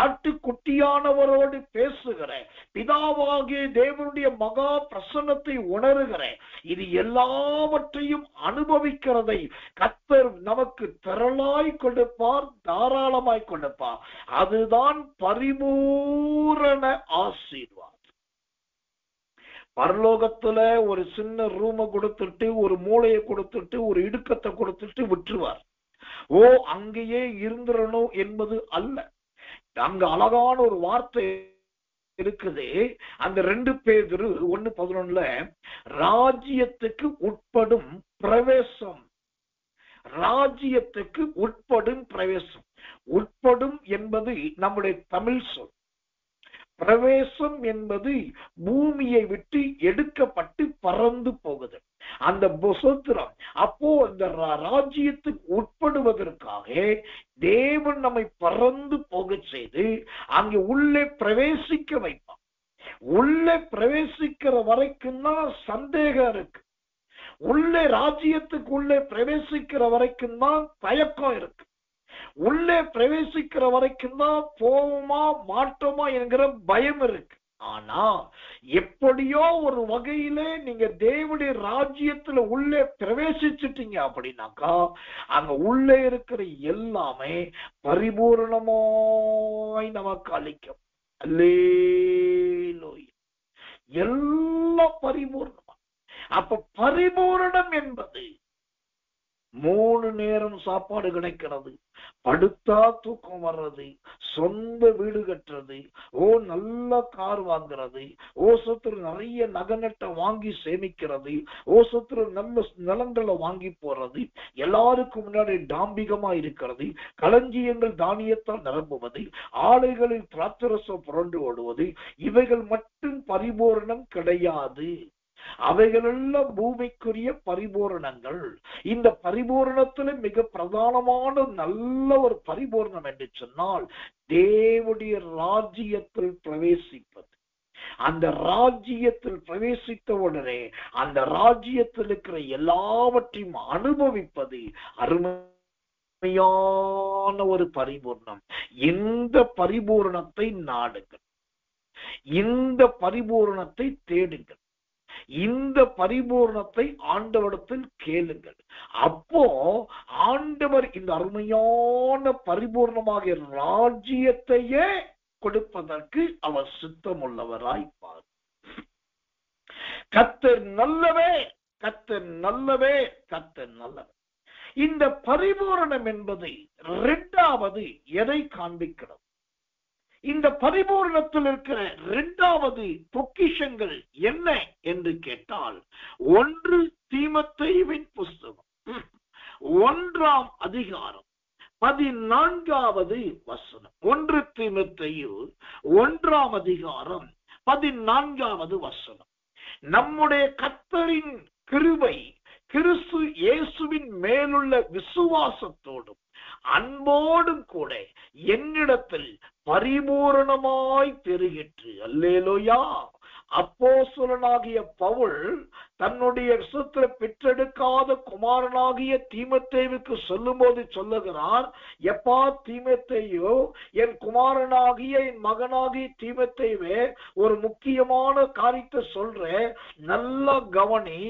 ஆட்டுக்குட்டியானவரோடு பேசுகிற பிதாவாகிய தேவனுடைய மகா பிரசன்னத்தை உணர்கிற இது எல்லாவற்றையும் அனுபவிக்கிறதை கர்த்தர் நமக்கு திரளாய் கொடுப்பார், தாராளமாய் கொடுப்பார். அதுதான் பரிபூரண ஆசீர்வாதம். பரலோகத்துல ஒரு சின்ன ரூமை கொடுத்துட்டு ஒரு மூளையை கொடுத்துட்டு ஒரு இடுக்கத்தை கொடுத்துட்டு விட்டுருவார். அங்கேயே இருந்துடணும் என்பது அல்ல. அங்க அழகான ஒரு வார்த்தை இருக்குது. அந்த 2 பேதுரு 1:11 ராஜ்யத்துக்கு உட்படும் பிரவேசம். ராஜ்யத்துக்கு உட்படும் பிரவேசம். உட்படும் என்பது நம்முடைய தமிழ் சொல். பிரவேசம் என்பது பூமியை விட்டு எடுக்கப்பட்டு பறந்து போகுது. அந்த சுதந்திரம் அப்போ அந்த ராஜ்யத்துக்கு உட்படுவதற்காக தேவன் நம்மை பறந்து போக செய்து அங்கே உள்ளே பிரவேசிக்க வைப்பான். உள்ளே பிரவேசிக்கிற வரைக்கும் தான் சந்தேகம் இருக்கு. உள்ளே ராஜ்யத்துக்கு உள்ளே பிரவேசிக்கிற வரைக்கும் தான் தயக்கம் இருக்கு. உள்ளே பிரவேசிக்கிற வரைக்கும் தான் போவோமா மாட்டோமா என்கிற பயம் இருக்கு. ஆனா எப்படியோ ஒரு வகையிலே நீங்க தேவனுடைய ராஜ்யத்துல உள்ளே பிரவேசிச்சுட்டீங்க அப்படின்னாக்கா அங்க உள்ளே இருக்கிற எல்லாமே பரிபூரணமாய் நமக்கு அளிக்கும். அல்லேலூயா. எல்லாம் பரிபூர்ணமா. அப்ப பரிபூரணம் என்பது 3 நேரம் சாப்பாடு கிடைக்கிறது, படுத்தா தூக்கம் வர்றது, சொந்த வீடு கட்டுறது, நல்ல கார் வாங்குறது, சத்துரு நிறைய நகநட்டை வாங்கி சேமிக்கிறது, சத்துரு நல்ல நிலங்களை வாங்கி போறது, எல்லாருக்கும் முன்னாடி டாம்பிகமா இருக்கிறது, களஞ்சியங்கள் தானியத்தால் நிரம்புவது, ஆலைகளில் திராட்சரசம் புரண்டு ஓடுவது, இவைகள் மட்டும் பரிபூரணம் கிடையாது. அவைகளெல்லாம் பூமிக்குரிய பரிபூரணங்கள். இந்த பரிபூரணத்துல மிக பிரதானமான நல்ல ஒரு பரிபூரணம் என்று சொன்னால் தேவனுடைய ராஜ்யத்தில் பிரவேசிப்பது. அந்த ராஜ்யத்தில் பிரவேசித்த உடனே அந்த ராஜ்யத்தில் இருக்கிற எல்லாவற்றையும் அனுபவிப்பது அருமையான ஒரு பரிபூர்ணம். இந்த பரிபூரணத்தை நாடுங்கள், இந்த பரிபூரணத்தை தேடுங்கள், இந்த பரிபூர்ணத்தை ஆண்டவரிடத்தில் கேளுங்கள். அப்போ ஆண்டவர் இந்த அருமையான பரிபூர்ணமாக ராஜ்யத்தையே கொடுப்பதற்கு அவர் சித்தமுள்ளவராய்ப்பார். கர்த்தர் நல்லவே, கர்த்தர் நல்லவே, கர்த்தர் நல்லவே. இந்த பரிபூரணம் என்பது இரண்டாவது எதை காண்பிக்கிறது? இந்த பரிபூரணத்தில் இருக்கிற இரண்டாவது பொக்கிஷங்கள் என்ன என்று கேட்டால், 1 தீமோத்தேயுவின் புஸ்தகம் 1ஆம் அதிகாரம் 14வது வசனம். 1 தீமோத்தேயு 1ஆம் அதிகாரம் 14வது வசனம். நம்முடைய கர்த்தரின் கிருபை கிறிஸ்து இயேசுவின் மேலுள்ள விசுவாசத்தோடும் அன்போடும் கூட என்னிடத்தில் பரிபூரணமாய் பெருகிற்று. அல்லேலூயா. அப்போஸ்தலனாகிய பவுல் தன்னுடைய விசுவாசத்தை பெற்றெடுக்காத குமாரனாகிய தீமோத்தேயுவுக்கு சொல்லும் போது சொல்லுகிறார், எப்பா தீமோத்தேயு, என் குமாரனாகிய என் மகனாகிய தீமோத்தேயுவே, ஒரு முக்கியமான காரியத்தை சொல்றேன், நல்ல கவனி.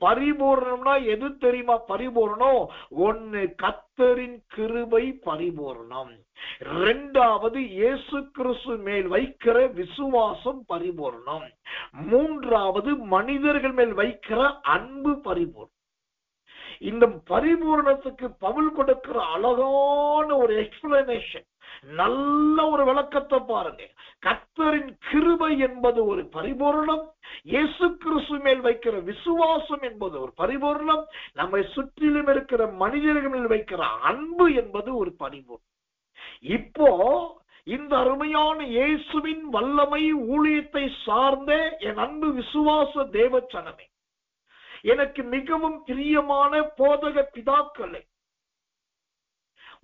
பரிபூரணம்னா எது தெரியுமா? பரிபூரணம் 1 கர்த்தரின் கிருபை பரிபூரணம், 2வது இயேசு கிறிஸ்து மேல் வைக்கிற விசுவாசம் பரிபூரணம், 3வது மனிதர்கள் மேல் வைக்கிற அன்பு பரிபூர்ணம். இந்த பரிபூரணத்துக்கு பவுல் கொடுக்கிற அழகான ஒரு எக்ஸ்பிளனேஷன், நல்ல ஒரு விளக்கத்தை பாருங்க. கர்த்தரின் கிருபை என்பது ஒரு பரிபூரணம், இயேசு கிறிஸ்து மேல் வைக்கிற விசுவாசம் என்பது ஒரு பரிபூரணம், நம்மை சுற்றிலும் இருக்கிற மனிதர்கள் மேல் வைக்கிற அன்பு என்பது ஒரு பரிபூரணம். இப்போ இந்த அருமையான இயேசுவின் வல்லமை ஊழியத்தை சார்ந்த என் அன்பு விசுவாச தேவச்சனமே, எனக்கு மிகவும் பிரியமான போதக பிதாக்களே,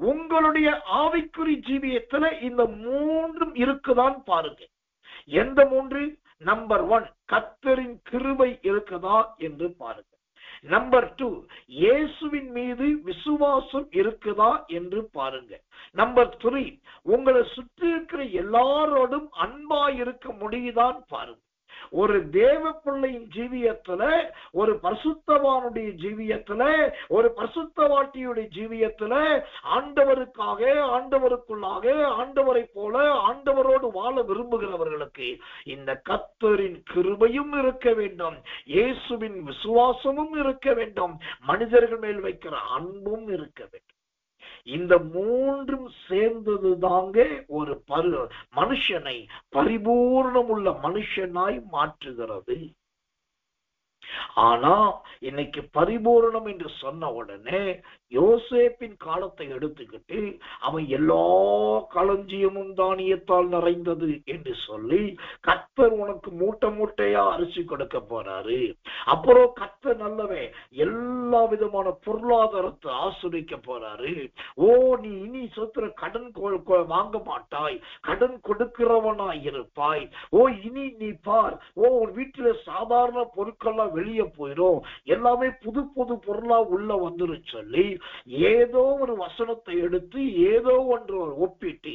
உங்களுடைய ஆவிக்குறி ஜீவியத்துல இந்த 3 இருக்குதான் பாருங்க. எந்த 3? நம்பர் 1 கர்த்தரின் கிருபை இருக்குதா என்று பாருங்க. நம்பர் 2 இயேசுவின் மீது விசுவாசம் இருக்குதா என்று பாருங்க. நம்பர் 3 உங்களை சுற்றி இருக்கிற எல்லாரோடும் அன்பா இருக்க முடியுதான் பாருங்க. ஒரு தேவ பிள்ளையின் ஜீவியத்துல, ஒரு பரிசுத்தவானுடைய ஜீவியத்துல, ஒரு பரிசுத்தவாட்டியுடைய ஜீவியத்துல ஆண்டவருக்காக, ஆண்டவருக்குள்ளாக, ஆண்டவரை போல ஆண்டவரோடு வாழ விரும்புகிறவர்களுக்கு இந்த கர்த்தரின் கிருபையும் இருக்க வேண்டும், இயேசுவின் விசுவாசமும் இருக்க வேண்டும், மனிதர்கள் மேல் வைக்கிற அன்பும் இருக்க வேண்டும். இந்த 3ம் சேர்ந்தது தாங்க ஒரு மனுஷனை பரிபூர்ணமுள்ள மனுஷனாய் மாற்றுகிறது. ஆனா இன்னைக்கு பரிபூரணம் என்று சொன்ன உடனே யோசேப்பின் காலத்தை எடுத்துக்கிட்டு அவன் எல்லா களஞ்சியமும் தானியத்தால் நிறைந்தது என்று சொல்லி கர்த்தர் உனக்கு மூட்டை மூட்டையா அரிசி கொடுக்க போறாரு, அப்புறம் கர்த்தர் நல்லவே எல்லா விதமான பொருளாதாரத்தை ஆஸ்வதிக்க போறாரு, நீ இனி சொத்துல கடன் வாங்க மாட்டாய், கடன் கொடுக்கிறவனாய் இருப்பாய், இனி நீ பார், உன் வீட்டுல சாதாரண பொருட்கள்லாம் வெளியே போயிடும், எல்லாமே புது புது பொருளா உள்ள வந்துரு சொல்லி ஏதோ ஒரு வசனத்தை எடுத்து ஏதோ ஒன்று ஒப்பிட்டு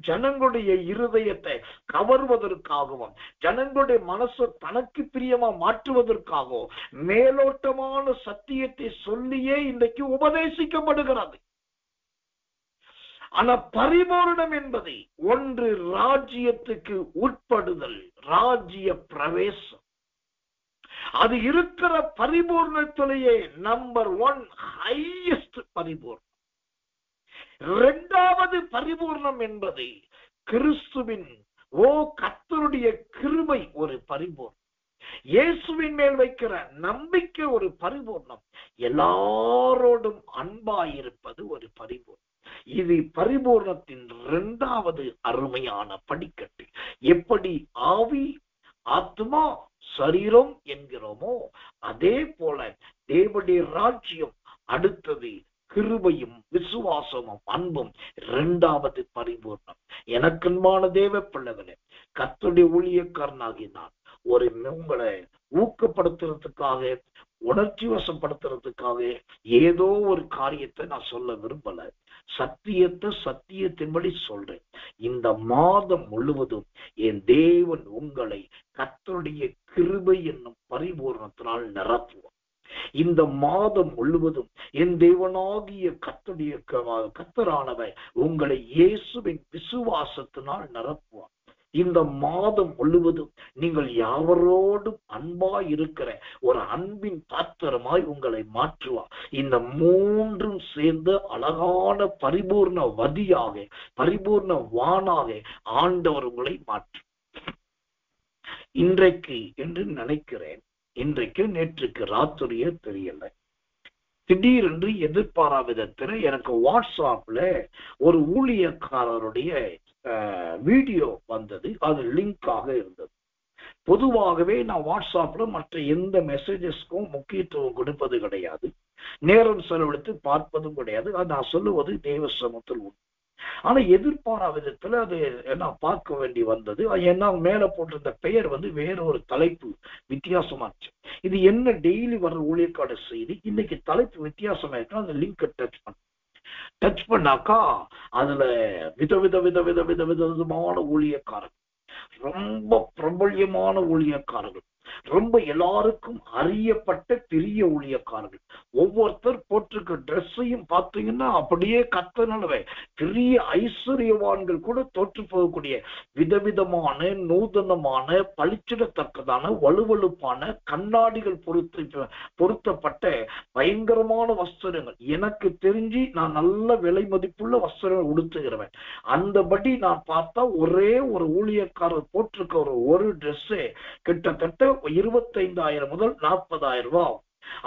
ஜனங்களுடைய இருதயத்தை கவர்வதற்காகவும் ஜனங்களுடைய மனசை தனக்கு பிரியமா மாற்றுவதற்காகவும் மேலோட்டமான சத்தியத்தை சொல்லியே இன்றைக்கு உபதேசிக்கப்படுகிறது. ஆனா பரிபூரணம் என்பது ஒன்று ராஜ்யத்துக்கு உட்படுதல், ராஜ்ய பிரவேசம். அது இருக்கிற பரிபூர்ணத்திலேயே நம்பர் 1 ஹையஸ்ட் பரிபூர்ணம். இரண்டாவது பரிபூர்ணம் என்பது கிறிஸ்துவின் கர்த்தருடைய கிருபை ஒரு பரிபூர்ணம், இயேசுவின் மேல் வைக்கிற நம்பிக்கை ஒரு பரிபூர்ணம், எல்லாரோடும் அன்பாயிருப்பது ஒரு பரிபூர்ணம். இது பரிபூர்ணத்தின் இரண்டாவது அருமையான படிக்கட்டு. எப்படி ஆவி, ஆத்மா, சரீரம் என்கிறோமோ அதே போல தேவனுடைய ராஜ்யம் அடுத்தது கிருபையும் விசுவாசமும் அன்பும் இரண்டாவது பரிபூர்ணம். எனக்கன்பான தேவ பிள்ளைகளே, கர்த்தருடைய ஊழியக்காரனாகி நான் உங்களை ஊக்கப்படுத்துறதுக்காக, உணர்ச்சி வசப்படுத்துறதுக்காக ஏதோ ஒரு காரியத்தை நான் சொல்ல விரும்பல. சத்தியத்தை சத்தியத்தின்படி சொல்றேன். இந்த மாதம் முழுவதும் என் தேவன் உங்களை கர்த்தருடைய கிருபை என்னும் பரிபூர்ணத்தினால் நிரப்புவார். இந்த மாதம் முழுவதும் என் தேவனாகிய கர்த்தரானவர் உங்களை இயேசுவின் விசுவாசத்தினால் நிரப்புவார். இந்த மாதம் முழுவதும் நீங்கள் யாவரோடும் அன்பாய் இருக்கிற ஒரு அன்பின் பாத்திரமாய் உங்களை மாற்றுவார். இந்த மூன்றும் சேர்ந்து அழகான பரிபூர்ண வதியாக, பரிபூர்ண வானாக ஆண்டவர் உங்களை மாற்றும். இன்றைக்கு என்று நினைக்கிறேன், இன்றைக்கு நேற்றுக்கு ராத்திரியே தெரியல, திடீரென்று எதிர்பாரா விதத்துல எனக்கு வாட்ஸ்அப்ல ஒரு ஊழியக்காரருடைய வீடியோ வந்தது. அது லிங்காக இருந்தது. பொதுவாகவே நான் வாட்ஸ்அப்ல மற்ற எந்த மெசேஜஸ்க்கும் முக்கியத்துவம் கொடுப்பது கிடையாது, நேரம் செலவழித்து பார்ப்பதும் கிடையாது. அது நான் சொல்லுவது தேவ சமூகத்தில் உண்டு. ஆனா எதிர்பாரா விதத்துல அது நான் பார்க்க வேண்டி வந்தது. ஏன்னா மேல போட்டிருந்த பெயர் வேற ஒரு தலைப்பு வித்தியாசமாச்சு. இது என்ன டெய்லி வர்ற ஊழியக்கார செய்தி, இன்னைக்கு தலைப்பு வித்தியாசமா இருக்கு. அந்த லிங்க் டச் பண்ணாக்கா அதுல விதவிதமான ஊழியக்காரர்கள், ரொம்ப பிரபல்யமான ஊழியக்காரர்கள், ரொம்ப எல்லாருக்கும் அறியப்பட்ட பெரிய ஊழியக்காரர்கள். ஒவ்வொருத்தர் போட்டிருக்க ட்ரெஸ்ஸையும் பார்த்தீங்கன்னா அப்படியே கர்த்தனாலவே பெரிய ஐஸ்வர்யவான்கள் கூட தோற்று போகக்கூடிய விதவிதமான நூதனமான பளிச்சிடத்தக்கதான வலுவழுப்பான கண்ணாடிகள் பொருத்தப்பட்ட பயங்கரமான வஸ்திரங்கள். எனக்கு தெரிஞ்சு நான் நல்ல விலை மதிப்புள்ள வஸ்திரங்கள் உடுத்துகிறவன். அந்தபடி நான் பார்த்தா ஒரே ஒரு ஊழியக்காரர் போட்டிருக்க ஒரு ட்ரெஸ்ஸே கிட்டத்தட்ட 25,000 முதல் 40,000 ரூபாய்.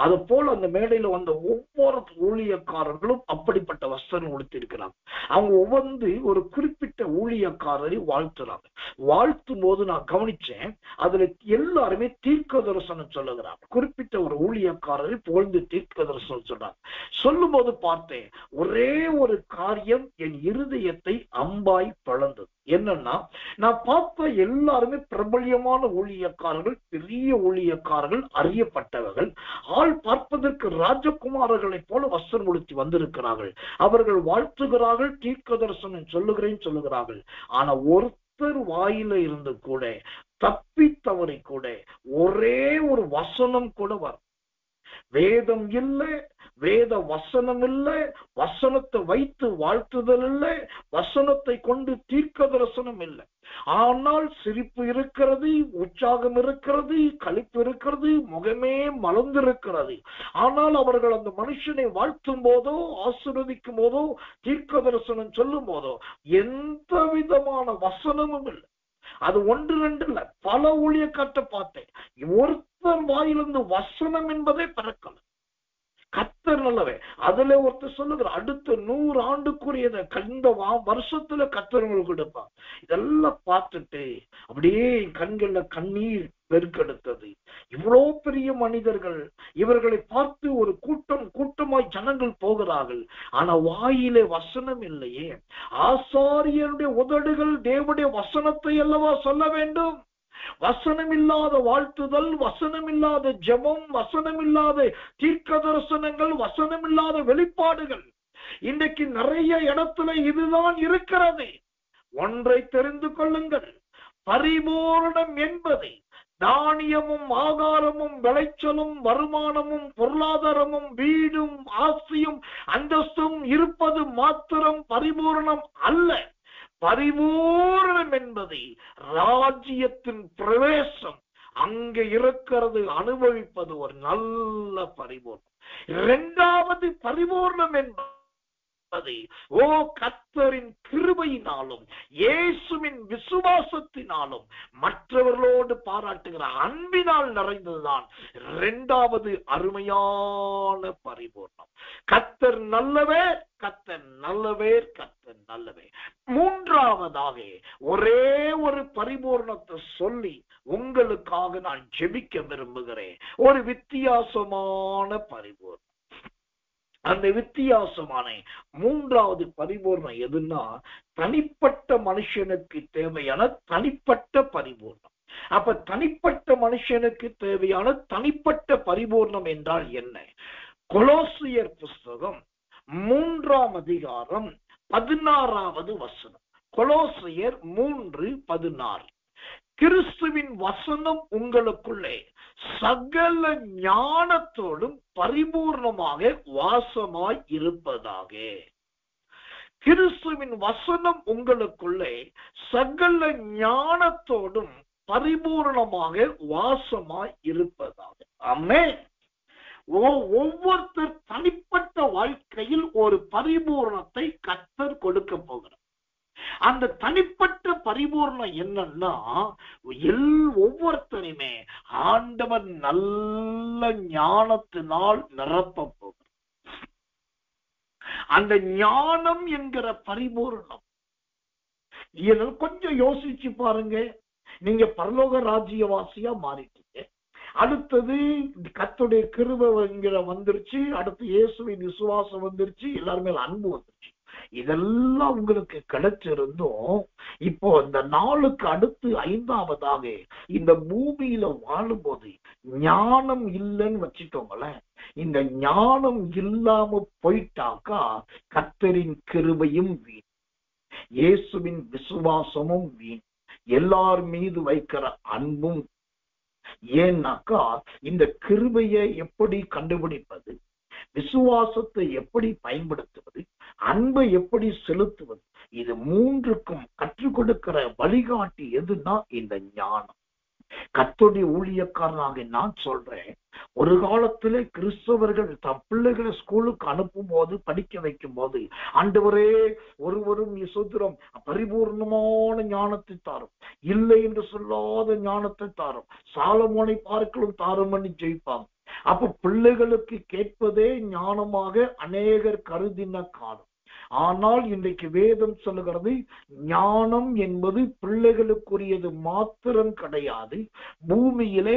அது போல அந்த மேடையில வந்த ஒவ்வொரு ஊழியக்காரர்களும் அப்படிப்பட்ட வஸ்திரம் உடுத்திருக்கிறாங்க. அவங்க ஒரு குறிப்பிட்ட ஊழியக்காரரை வாழ்த்துறாங்க. வாழ்த்தும் போது நான் கவனிச்சேன், அதுல எல்லாருமே தீர்க்க தரிசனம் சொல்லுகிறாங்க. குறிப்பிட்ட ஒரு ஊழியக்காரரை புகழ்ந்து தீர்க்க தரிசனம் சொல்றாங்க. சொல்லும் போது பார்த்தேன், ஒரே ஒரு காரியம் என் இருதயத்தை அம்பாய் பிளந்தது. என்னன்னா, நான் பார்த்த எல்லாருமே பிரபல்யமான ஊழியக்காரர்கள், பெரிய ஊழியக்காரர்கள், அறியப்பட்டவர்கள். ஆள் பார்ப்பதற்கு ராஜகுமாரர்களை போல வஸ்திரம் உடுத்தி வந்திருக்கிறார்கள். அவர்கள் வாழ்த்துகிறார்கள், தீர்க்க தரிசனம் சொல்லுகிறார்கள். ஆனா ஒருத்தர் வாயில இருந்து கூட தப்பி தவறி கூட ஒரே ஒரு வசனம் கூட வரும். வேதம் இல்லை, வேத வசனம் இல்லை, வசனத்தை வைத்து வாழ்த்துதல் இல்லை, வசனத்தை கொண்டு தீர்க்க தரிசனம் இல்லை. ஆனால் சிரிப்பு இருக்கிறது, உற்சாகம் இருக்கிறது, களிப்பு இருக்கிறது, முகமே மலர்ந்திருக்கிறது. ஆனால் அவர்கள் அந்த மனுஷனை வாழ்த்தும் போதோ, ஆசீர்வதிக்கும் போதோ, தீர்க்க தரிசனம் சொல்லும் போதோ எந்த விதமான வசனமும் இல்லை. அது ஒன்று ரெண்டு இல்ல, பல ஊழியக்காரரை பார்த்தேன். ஒருத்தர் வாயிலிருந்து வசனம் என்பதே பிறக்கல. கர்த்தர் நல்லவே. அதுல ஒருத்தர் சொல்லுகிற அடுத்த 100 ஆண்டுக்குரியத இந்த வருஷத்துல கர்த்தர்களுக்கு கொடுப்பார். இதெல்லாம் பார்த்துட்டு அப்படியே கண்கள்ல கண்ணீர் பெருக்கெடுத்தது. இவ்வளோ பெரிய மனிதர்கள், இவர்களை பார்த்து ஒரு கூட்டமாய் ஜனங்கள் போகிறார்கள். ஆனா வாயிலே வசனம் இல்லையே. ஆசாரியருடைய உதடுகள் தேவனுடைய வசனத்தை அல்லவா சொல்ல வேண்டும். வசனம் இல்லாத வாழ்த்துதல், வசனம் இல்லாத ஜெபம், வசனம் இல்லாத தீர்க்க தரிசனங்கள், வசனம் இல்லாத வெளிப்பாடுகள் இன்றைக்கு நிறைய இடத்துல இதுதான் இருக்கிறது. ஒன்றை தெரிந்து கொள்ளுங்கள், பரிபூரணம் என்பது தானியமும் ஆகாரமும் விளைச்சலும் வருமானமும் பொருளாதாரமும் வீடும் ஆஸ்தியும் அந்தஸ்தும் இருப்பது மாத்திரம் பரிபூரணம் அல்ல. பரிபூரணம் என்பது ராஜ்யத்தின் பிரவேசம், அங்க இருக்கிறது, அனுபவிப்பது ஒரு நல்ல பரிபூர்ணம். இரண்டாவது பரிபூர்ணம் என்பது ஓ கர்த்தரின் கிருபையினாலும் இயேசுவின் விசுவாசத்தினாலும் மற்றவர்களோடு பாராட்டுகிற அன்பினால் நிறைந்ததுதான் இரண்டாவது அருமையான பரிபூர்ணம். கர்த்தர் நல்லவர், கர்த்தர் நல்லவர், கர்த்தர் நல்லவர். மூன்றாவதாக ஒரே ஒரு பரிபூர்ணத்தை சொல்லி உங்களுக்காக நான் ஜெபிக்க விரும்புகிறேன். ஒரு வித்தியாசமான பரிபூர்ணம். அந்த வித்தியாசமான மூன்றாவது பரிபூர்ணம் எதுன்னா, தனிப்பட்ட மனுஷனுக்கு தேவையான தனிப்பட்ட பரிபூர்ணம். அப்ப தனிப்பட்ட மனுஷனுக்கு தேவையான தனிப்பட்ட பரிபூர்ணம் என்றால் என்ன? கொலோசியர் புஸ்தகம் 3ஆம் அதிகாரம் 16வது வசனம். கொலோசியர் 3:16. கிறிஸ்துவின் வசனம் உங்களுக்குள்ளே சகல ஞானத்தோடும் பரிபூர்ணமாக வாசமாய் இருப்பதாக. கிறிஸ்துவின் வசனம் உங்களுக்குள்ளே சகல ஞானத்தோடும் பரிபூர்ணமாக வாசமாய் இருப்பதாக. ஆமென். ஒவ்வொருத்தர் தனிப்பட்ட வாழ்க்கையில் ஒரு பரிபூர்ணத்தை கர்த்தர் கொடுக்க போகிறார். அந்த தனிப்பட்ட பரிபூர்ணம் என்னன்னா, ஒவ்வொருத்தரையுமே ஆண்டவர் நல்ல ஞானத்தினால் நிரப்ப போகிறார். அந்த ஞானம் என்கிற பரிபூர்ணம் கொஞ்சம் யோசிச்சு பாருங்க. நீங்க பரலோக ராஜ்யவாசியா மாறிட்டீங்க. அடுத்தது கர்த்தருடைய கிருபை வந்துருச்சு. அடுத்து இயேசுவின் விசுவாசம் வந்துருச்சு. எல்லாருமே அன்பு வந்துருச்சு. இதெல்லாம் உங்களுக்கு கிடைச்சிருந்தும் இப்போ இந்த நாளுக்கு அடுத்து 5ஆவதாக இந்த பூமியில வாழும்போது ஞானம் இல்லைன்னு வச்சுக்கோங்களேன். இந்த ஞானம் இல்லாம போயிட்டாக்கா கர்த்தரின் கிருபையும் வீண், இயேசுவின் விசுவாசமும் வீண், எல்லார் மீது வைக்கிற அன்பும். ஏன்னாக்கா இந்த கிருபையை எப்படி கண்டுபிடிப்பது, விசுவாசத்தை எப்படி பயன்படுத்துவது, அன்பை எப்படி செலுத்துவது, இது மூன்றுக்கும் கற்றுக் கொடுக்கிற வழிகாட்டி எதுனா இந்த ஞானம். கர்த்தருடைய ஊழியக்காரனாக நான் சொல்றேன், ஒரு காலத்திலே கிறிஸ்தவர்கள் தம் பிள்ளைகளை ஸ்கூலுக்கு அனுப்பும் போது, படிக்க வைக்கும் போது, ஆண்டவரே ஒருவரும் சுத்திரம் பரிபூர்ணமான ஞானத்தை தாரும், இல்லை என்று சொல்லாத ஞானத்தை தாரும், சாலமோனை பார்க்கலும் தாரும் பண்ணி ஜெயிப்பாங்க. அப்ப பிள்ளைகளுக்கு கேட்பதே ஞானமாக அநேகர் கருதின காலம். ஆனால் இன்றைக்கு வேதம் சொல்லுகிறது, ஞானம் என்பது பிள்ளைகளுக்குரியது மாத்திரம் கிடையாது. பூமியிலே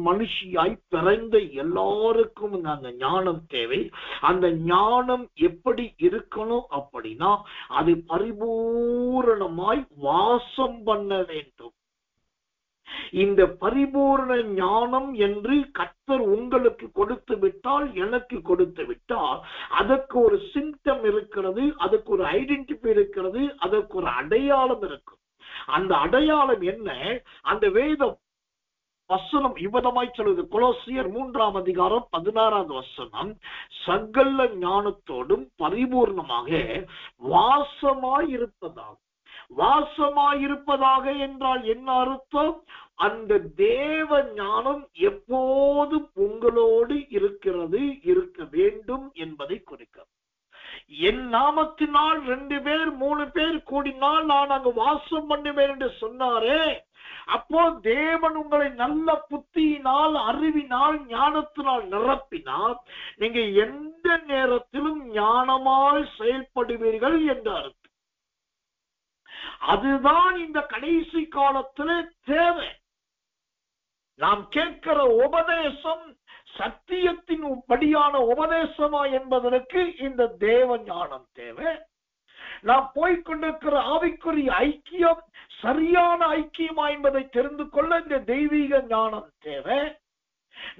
மனுஷியாய் பிறந்த எல்லாருக்கும் அந்த ஞானம் தேவை. அந்த ஞானம் எப்படி இருக்கணும் அப்படின்னா, அது பரிபூரணமாய் வாசம் பண்ண வேண்டும். இந்த பரிபூர்ண ஞானம் என்று கர்த்தர் உங்களுக்கு கொடுத்து விட்டால், எனக்கு கொடுத்து விட்டால், அதற்கு ஒரு சிம்டம் இருக்கிறது, அதற்கு ஒரு ஐடென்டிஃபை இருக்கிறது, அதற்கு ஒரு அடையாளம் இருக்கும். அந்த அடையாளம் என்ன? அந்த வேதம் வசனம் இவ்விதமாய் சொல்லுது. கொலோசியர் 3ஆம் அதிகாரம் 16வது வசனம், சகல ஞானத்தோடும் பரிபூர்ணமாக வாசமாயிருப்பதாக. வாசமாயிருப்பதாக என்றால் என்ன அர்த்தம்? அந்த தேவ ஞானம் எப்போதும் உங்களோடு இருக்கிறது, இருக்க வேண்டும் என்பதை குறிக்கிறது. என் நாமத்தினால் 2 பேர் 3 பேர் கூடினால் நான் அங்கு வாசம் பண்ணுவேன் என்று சொன்னாரே. அப்போ தேவன் உங்களை நல்ல புத்தியினால், அறிவினால், ஞானத்தினால் நிரப்பினால் நீங்க எந்த நேரத்திலும் ஞானமாய் செயல்படுவீர்கள் என்று அர்த்தம். அதுதான் இந்த கடைசி காலத்துல தேவை. நாம் கேட்கிற உபதேசம் சத்தியத்தின் படியான உபதேசமா என்பதற்கு இந்த தேவ ஞானம் தேவை. நாம் போய்கொண்டிருக்கிற ஆவிக்குரிய ஐக்கியம் சரியான ஐக்கியமா என்பதை தெரிந்து கொள்ள இந்த தெய்வீக ஞானம் தேவை.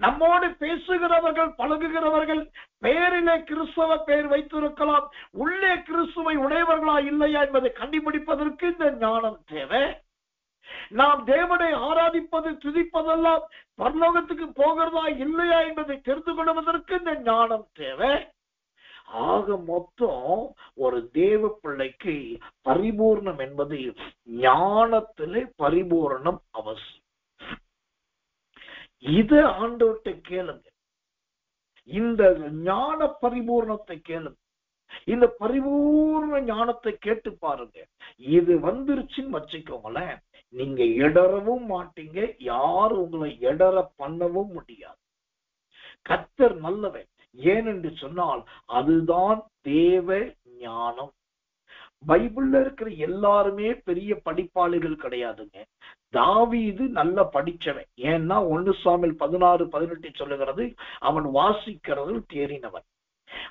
நம்மோடு பேசுகிறவர்கள், பழகுகிறவர்கள் பெயரிலே கிறிஸ்தவ பெயர் வைத்திருக்கலாம், உள்ளே கிறிஸ்துவை உடையவர்களா இல்லையா என்பதை கண்டுபிடிப்பதற்கு இந்த ஞானம் தேவை. நாம் தேவனை ஆராதிப்பது துதிப்பதெல்லாம் பரலோகத்துக்கு போகிறதா இல்லையா என்பதை தெரிந்து கொள்வதற்கு இந்த ஞானம் தேவை. ஆக மொத்தம் ஒரு தேவ பிள்ளைக்கு பரிபூர்ணம் என்பது ஞானத்திலே பரிபூர்ணம் அவசியம். இதை ஆண்டவர்கிட்ட கேளுங்க. இந்த ஞான பரிபூர்ணத்தை கேளுங்க. இந்த பரிபூர்ண ஞானத்தை கேட்டு பாருங்க. இது வந்துருச்சுன்னு வச்சுக்கோங்களேன், நீங்க இடறவும் மாட்டீங்க, யாரும் உங்களை இடற பண்ணவும் முடியாது. கர்த்தர் நல்லவன். ஏனென்று சொன்னால் அதுதான் தேவ ஞானம். பைபிள்ல இருக்கிற எல்லாருமே பெரிய படிப்பாளிகள் கிடையாதுங்க. தாவீது நல்ல படிச்சவன். ஏன்னா 1 சாமுவேல் 16:18 சொல்லுகிறது, அவன் வாசிக்கிறதில் தேறினவன்.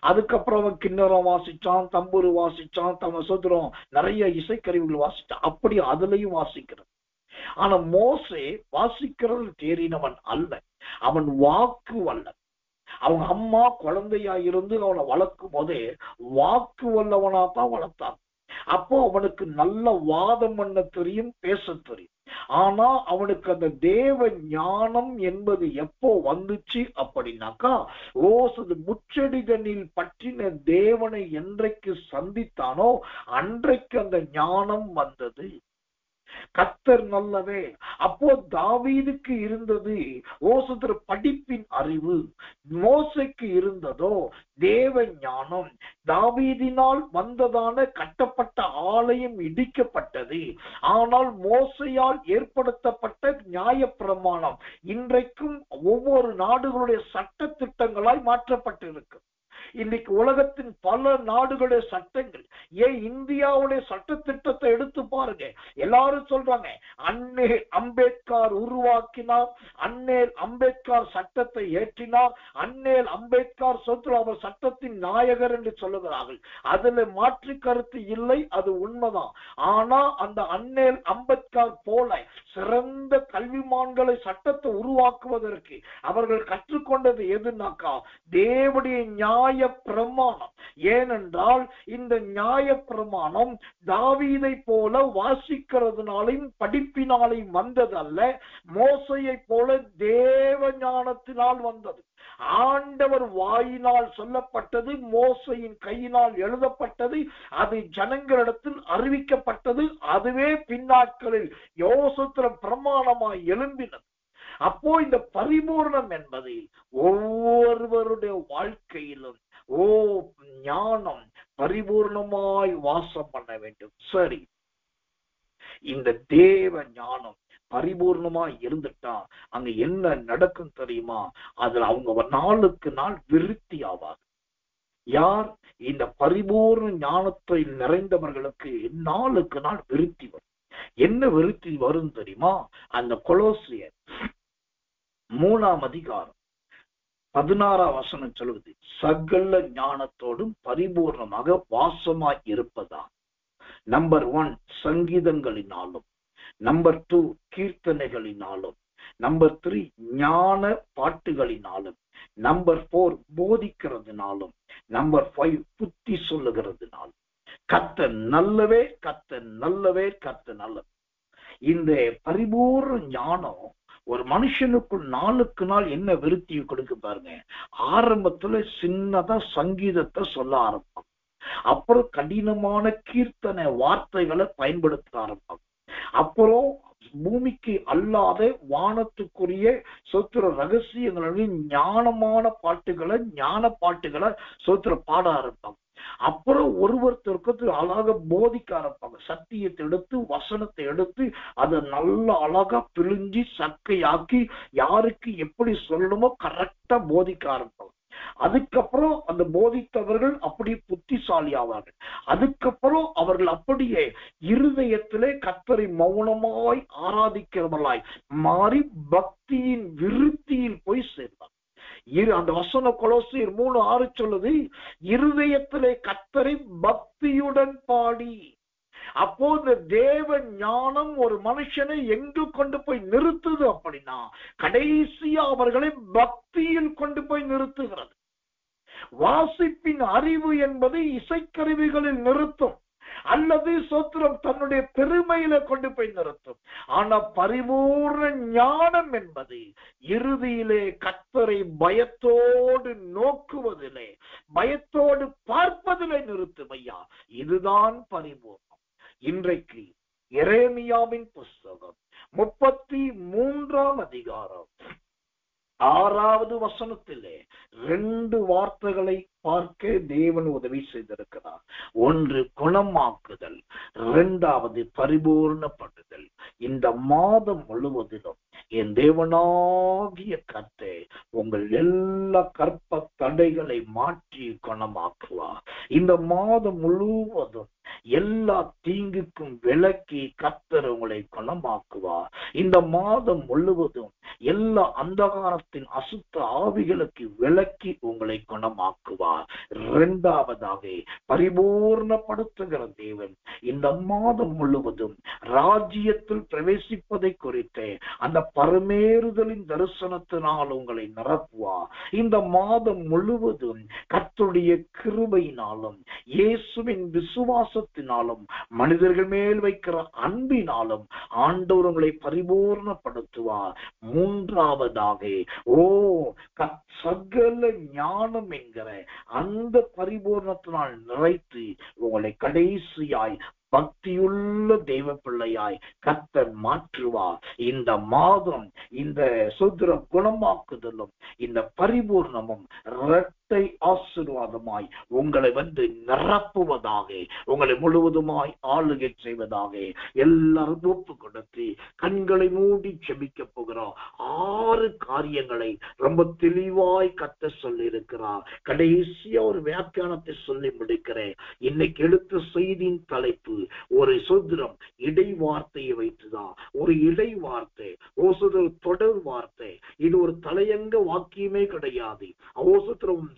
அதுக்கப்புறம் அவன் கிண்ணறம் வாசிச்சான், தம்புரு வாசிச்சான், சோத்திரம் நிறைய இசைக்கருவிகள் வாசிச்சான். அப்படி அதுலயும் வாசிக்கிறது. ஆனா மோசே வாசிக்கிறதில் தேறினவன் அல்ல, அவன் வாக்கு வல்லன். அவங்க அம்மா குழந்தையா இருந்து அவனை வளர்க்கும் போதே வாக்கு வல்லவனா தான் வளர்த்தாங்க. அப்போ அவனுக்கு நல்ல வாதம் பண்ண தெரியும், பேச தெரியும். ஆனா அவனுக்கு அந்த தேவ ஞானம் என்பது எப்போ வந்துச்சு அப்படின்னாக்கா, முச்செடிதனில் பற்றின தேவனை என்றைக்கு சந்தித்தானோ அன்றைக்கு அந்த ஞானம் வந்தது. கர்த்தர் நல்லவே. அப்போ தாவீதுக்கு இருந்தது படிப்பின் அறிவு, மோசேக்கு இருந்ததோ தேவ ஞானம். தாவீதினால் வந்ததான கட்டப்பட்ட ஆலயம் இடிக்கப்பட்டது. ஆனால் மோசையால் ஏற்படுத்தப்பட்ட நியாய பிரமாணம் இன்றைக்கும் ஒவ்வொரு நாடுகளுடைய சட்ட திட்டங்களாய் மாற்றப்பட்டிருக்கு. இன்னைக்கு உலகத்தின் பல நாடுகளுடைய சட்டங்கள், ஏன் இந்தியாவுடைய சட்ட திட்டத்தை எடுத்து பாருங்க. எல்லாரும் சொல்றாங்க அன்னே அம்பேத்கர் உருவாக்கினார், அன்னேல் அம்பேத்கர் சட்டத்தை ஏற்றினார், அன்னேல் அம்பேத்கர் அவர் சட்டத்தின் நாயகர் என்று சொல்லுகிறார்கள். அதுல மாற்று கருத்து இல்லை, அது உண்மைதான். ஆனா அந்த அன்னேல் அம்பேத்கர் போல சிறந்த கல்விமான்களை சட்டத்தை உருவாக்குவதற்கு அவர்கள் கற்றுக்கொண்டது எதுனாக்கா தேவனுடைய நியாய பிரமாணம். ஏனென்றால் இந்த நியாய பிரமாணம் தாவீதை போல வாசிக்கிறதுனாலையும் படிப்பினாலையும் வந்ததல்ல, மோசையை போல தேவ ஞானத்தினால் வந்தது. ஆண்டவர் வாயினால் சொல்லப்பட்டது, மோசையின் கையினால் எழுதப்பட்டது, அது ஜனங்களிடத்தில் அறிவிக்கப்பட்டது. அதுவே பின்னாட்களில் யோசுத்திர பிரமாணமாய் எழும்பினது. அப்போ இந்த பரிபூர்ணம் என்பது ஒவ்வொருவருடைய வாழ்க்கையிலும் ஞானம் பரிபூர்ணமாய் வாசம் பண்ண வேண்டும். சரி, இந்த தேவ ஞானம் பரிபூர்ணமா இருந்துட்டா அங்க என்ன நடக்கும் தெரியுமா? அதுல அவங்க நாளுக்கு நாள் விருத்தி ஆவார். யார்? இந்த பரிபூர்ண ஞானத்தை நிறைந்தவர்களுக்கு நாளுக்கு நாள் விருத்தி வரும். என்ன விருத்தி வரும் தெரியுமா? அந்த கொலோசியர் 3ஆம் அதிகாரம் 16ஆம் வசனம் சொல்லுது, சகல ஞானத்தோடும் பரிபூர்ணமாக வாசமாய் இருப்பதா. நம்பர் 1 சங்கீதங்களினாலும், நம்பர் 2 கீர்த்தனைகளினாலும், நம்பர் 3 ஞான பாட்டுகளினாலும், நம்பர் 4 போதிக்கிறதுனாலும், நம்பர் 5 புத்தி சொல்லுகிறதுனாலும். கர்த்தர் நல்லவே, கர்த்தர் நல்லவே, கர்த்தர் நல்லவே. இந்த பரிபூர்ண ஞானம் ஒரு மனுஷனுக்குள் நாளுக்கு நாள் என்ன விருத்தியை கொடுக்க பாருங்க. ஆரம்பத்துல சின்னதா சங்கீதத்தை சொல்ல ஆரம்பிப்பாங்க, அப்புறம் கடினமான கீர்த்தனை வார்த்தைகளை பயன்படுத்த ஆரம்பிப்பாங்க, அப்புறம் பூமிக்கு அல்லாத வானத்துக்குரிய சொத்துற ரகசியங்களின் ஞானமான பாட்டுகளை ஞான பாட்டுகளை சொத்துற பாட ஆரம்பிப்பாங்க. அப்புறம் ஒருவருக்கு அழகா போதிக்க ஆரம்பிப்பாங்க. சத்தியத்தை எடுத்து வசனத்தை எடுத்து அதை நல்ல அழகா பிழிஞ்சி சக்கையாக்கி யாருக்கு எப்படி சொல்லணுமோ கரெக்டா போதிக்க ஆரம்பிப்பாங்க. அதுக்கப்புறம் அந்த போதித்தவர்கள் அப்படி புத்திசாலி ஆவார்கள். அதுக்கப்புறம் அவர்கள் அப்படியே இருதயத்திலே கர்த்தரை மௌனமாய் ஆராதிக்கிறவர்களாய் மாறி பக்தியின் விருத்தியில் போய் சேர்ந்தார். அந்த வசன கொலோசியர் 3:6 சொல்லுது, இருதயத்திலே கர்த்தரை பக்தியுடன் பாடி. அப்போ இந்த தேவ ஞானம் ஒரு மனுஷனை எங்கு கொண்டு போய் நிறுத்துது அப்படின்னா கடைசியா அவர்களை பக்தியில் கொண்டு போய் நிறுத்துகிறது. வாசிப்பின் அறிவு என்பது இசைக்கருவிகளில் நிறுத்தும். அல்லது சோத்திரம் தன்னுடைய பெருமையில கொண்டு போய் நிறுத்தும். ஆனா பரிபூர்ண ஞானம் என்பது இறுதியிலே கர்த்தரை பயத்தோடு நோக்குவதிலே, பயத்தோடு பார்ப்பதிலே நிறுத்தும் ஐயா. இதுதான் பரிபூர்ணம். இன்றைக்கு எரேமியாவின் புஸ்தகம் 33ஆம் அதிகாரம் 6வது வசனத்திலே 2 வார்த்தைகளை பார்க்க தேவன் உதவி செய்திருக்கிறார். ஒன்று குணமாக்குதல், 2வது பரிபூர்ணப்படுதல். இந்த மாதம் முழுவதிலும் என் தேவனாகிய கர்த்தர் உங்கள் எல்லா கற்ப தடைகளை மாற்றி குணமாக்குவார். இந்த மாதம் முழுவதும் எல்லா தீங்குக்கும் விலக்கி கர்த்தர் உங்களை குணமாக்குவார். இந்த மாதம் முழுவதும் எல்லா அந்தகாரத்தின் அசுத்த ஆவிகளுக்கு விலக்கி உங்களை குணமாக்குவார். 2வதாக பரிபூர்ணப்படுத்துகிற தேவன் இந்த மாதம் முழுவதும் ராஜ்யத்தில் பிரவேசிப்பதை குறித்து அந்த பரமேறுதலின் தரிசனத்தினால் உங்களை நிரப்புவார். இந்த மாதம் முழுவதும் கர்த்தருடைய கிருபையினாலும் இயேசுவின் விசுவாசத்தினாலும் மனிதர்கள் மேல் வைக்கிற அன்பினாலும் ஆண்டவர் உங்களை பரிபூர்ணப்படுத்துவார். 3வதாக சகல ஞானம் என்கிற அந்த பரிபூர்ணத்தினால் நிறைத்து உங்களை கடைசியாய் பக்தியுள்ள தெய்வ பிள்ளையாய் கர்த்தர் மாற்றுவார். இந்த மாதம் இந்த சுத்திர குணமாக்குதலும் இந்த பரிபூர்ணமும் இரட்டை ஆசீர்வாதமாய் உங்களை நிரப்புவதாக, உங்களை முழுவதுமாய் ஆளுகை செய்வதாக. எல்லாரும் ஒப்பு கொடுத்து கண்களை மூடி செபிக்க போகிறோம். 6 காரியங்களை ரொம்ப தெளிவாய் கர்த்தர் சொல்லி இருக்கிறார். கடைசியா ஒரு வியாக்கியானத்தை சொல்லி முடிக்கிறேன். இன்னைக்கு எடுத்த செய்தியின் தலைப்பு ஒரு சுத்திரம் இடை வார்த்தையை வைத்துதான். ஒரு இடை வார்த்தை, தொடர் வார்த்தை. இது ஒரு தலையங்க வாக்கியமே கிடையாது.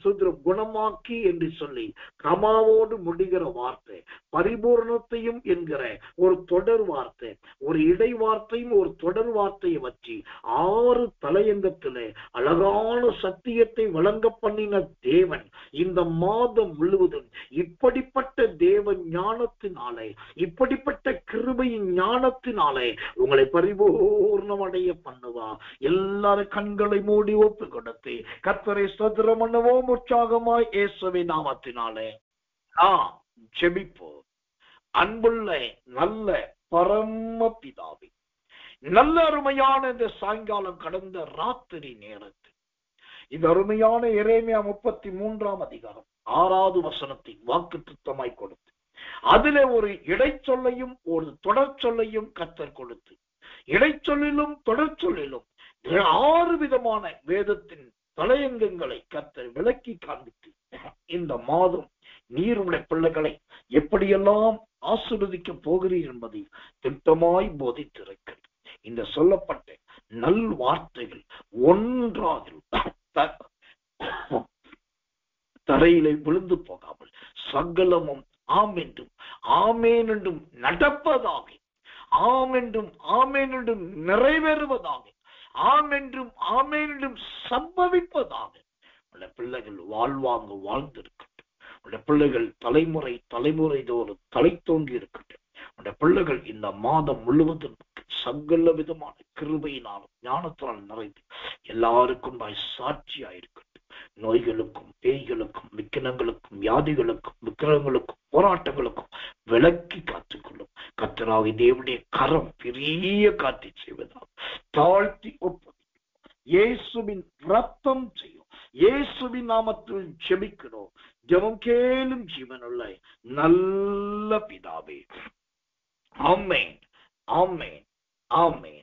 சுத்திரம் குணமாக்கி என்று சொல்லி கமாவோடு முடிகிற வார்த்தை, பரிபூர்ணத்தையும் என்கிற ஒரு தொடர் வார்த்தை, ஒரு இடை வார்த்தையும் ஒரு தொடர் வார்த்தையை வச்சு 6 தலையங்கத்திலே அழகான சத்தியத்தை வழங்க பண்ணின தேவன் இந்த மாதம் முழுவதும் இப்படிப்பட்ட தேவ ஞானத்தினாலே, இப்படிப்பட்ட கிருபையின் ஞானத்தினாலே உங்களை பரிபூர்ணமடைய பண்ணுவா. எல்லாரும் கண்களை மூடி ஒப்பு கொடுத்து கர்த்தரை ஸ்தோத்திரம் பண்ணுவோம் உற்சாகமாய் இயேசுவின் நாமத்தினாலே ஜெபிப்போம். அன்புள்ள நல்ல பரம பிதாவே, நல்ல அருமையான இந்த சாயங்காலம் கடந்த ராத்திரி நேரத்தில் இந்த அருமையான எரேமியா 33ஆம் அதிகாரம் 6வது வசனத்தை வாக்குத்தத்தமாய் கொடுத்து அதிலே ஒரு இடைச்சொல்லையும் ஒரு தொடர் சொல்லையும் கர்த்தர் கொடுத்து, இடைச்சொல்லிலும் தொடர் சொல்லிலும் 6 விதமான வேதத்தின் தலையங்கங்களை கர்த்தர் விளக்கி காண்பித்து இந்த மாதம் நீர் உடைய பிள்ளைகளை எப்படியெல்லாம் ஆசீர்வதிக்க போகிறீர் என்பதை திட்டமாய் போதித்திருக்கிறது. இந்த சொல்லப்பட்ட நல் வார்த்தைகள் ஒன்றாக தரையிலே விழுந்து போகாமல் சகலமும் ஆம் என்றும் ஆமேன் என்றும் நடப்பதாக, ஆம் என்றும் ஆமேன் என்றும் நிறைவேறுவதாக, ஆம் என்றும் ஆமேன் என்றும் சம்பவிப்பதாக உடைய பிள்ளைகள் வாழ்வாங்க வாழ்ந்திருக்கட்டும். உடைய பிள்ளைகள் தலைமுறை தலைமுறை தோறும் தலை தோங்கி இருக்கட்டும். உடைய பிள்ளைகள் இந்த மாதம் முழுவதும் சகல விதமான கிருபையினாலும் ஞானத்தினால் நிறைந்து எல்லாருக்கும் சாட்சியாயிருக்கட்டும். நோய்களுக்கும் பேய்களுக்கும் விக்கினங்களுக்கும் வியாதிகளுக்கும் விக்கிரகங்களுக்கும் போராட்டங்களுக்கும் விலக்கி காத்துக்கொள்ளும். கர்த்தராகிய தேவனுடைய கரம் பெரிய காட்சி செய்வதாக தாழ்த்தி ஒப்பது இயேசுவின் ரத்தம் செய்யும். இயேசுவின் நாமத்தில் ஜெபிக்கிறோம். ஜெபம் கேளும் ஜீவனுள்ள நல்ல பிதாவே. ஆமென், ஆமென், ஆமென்.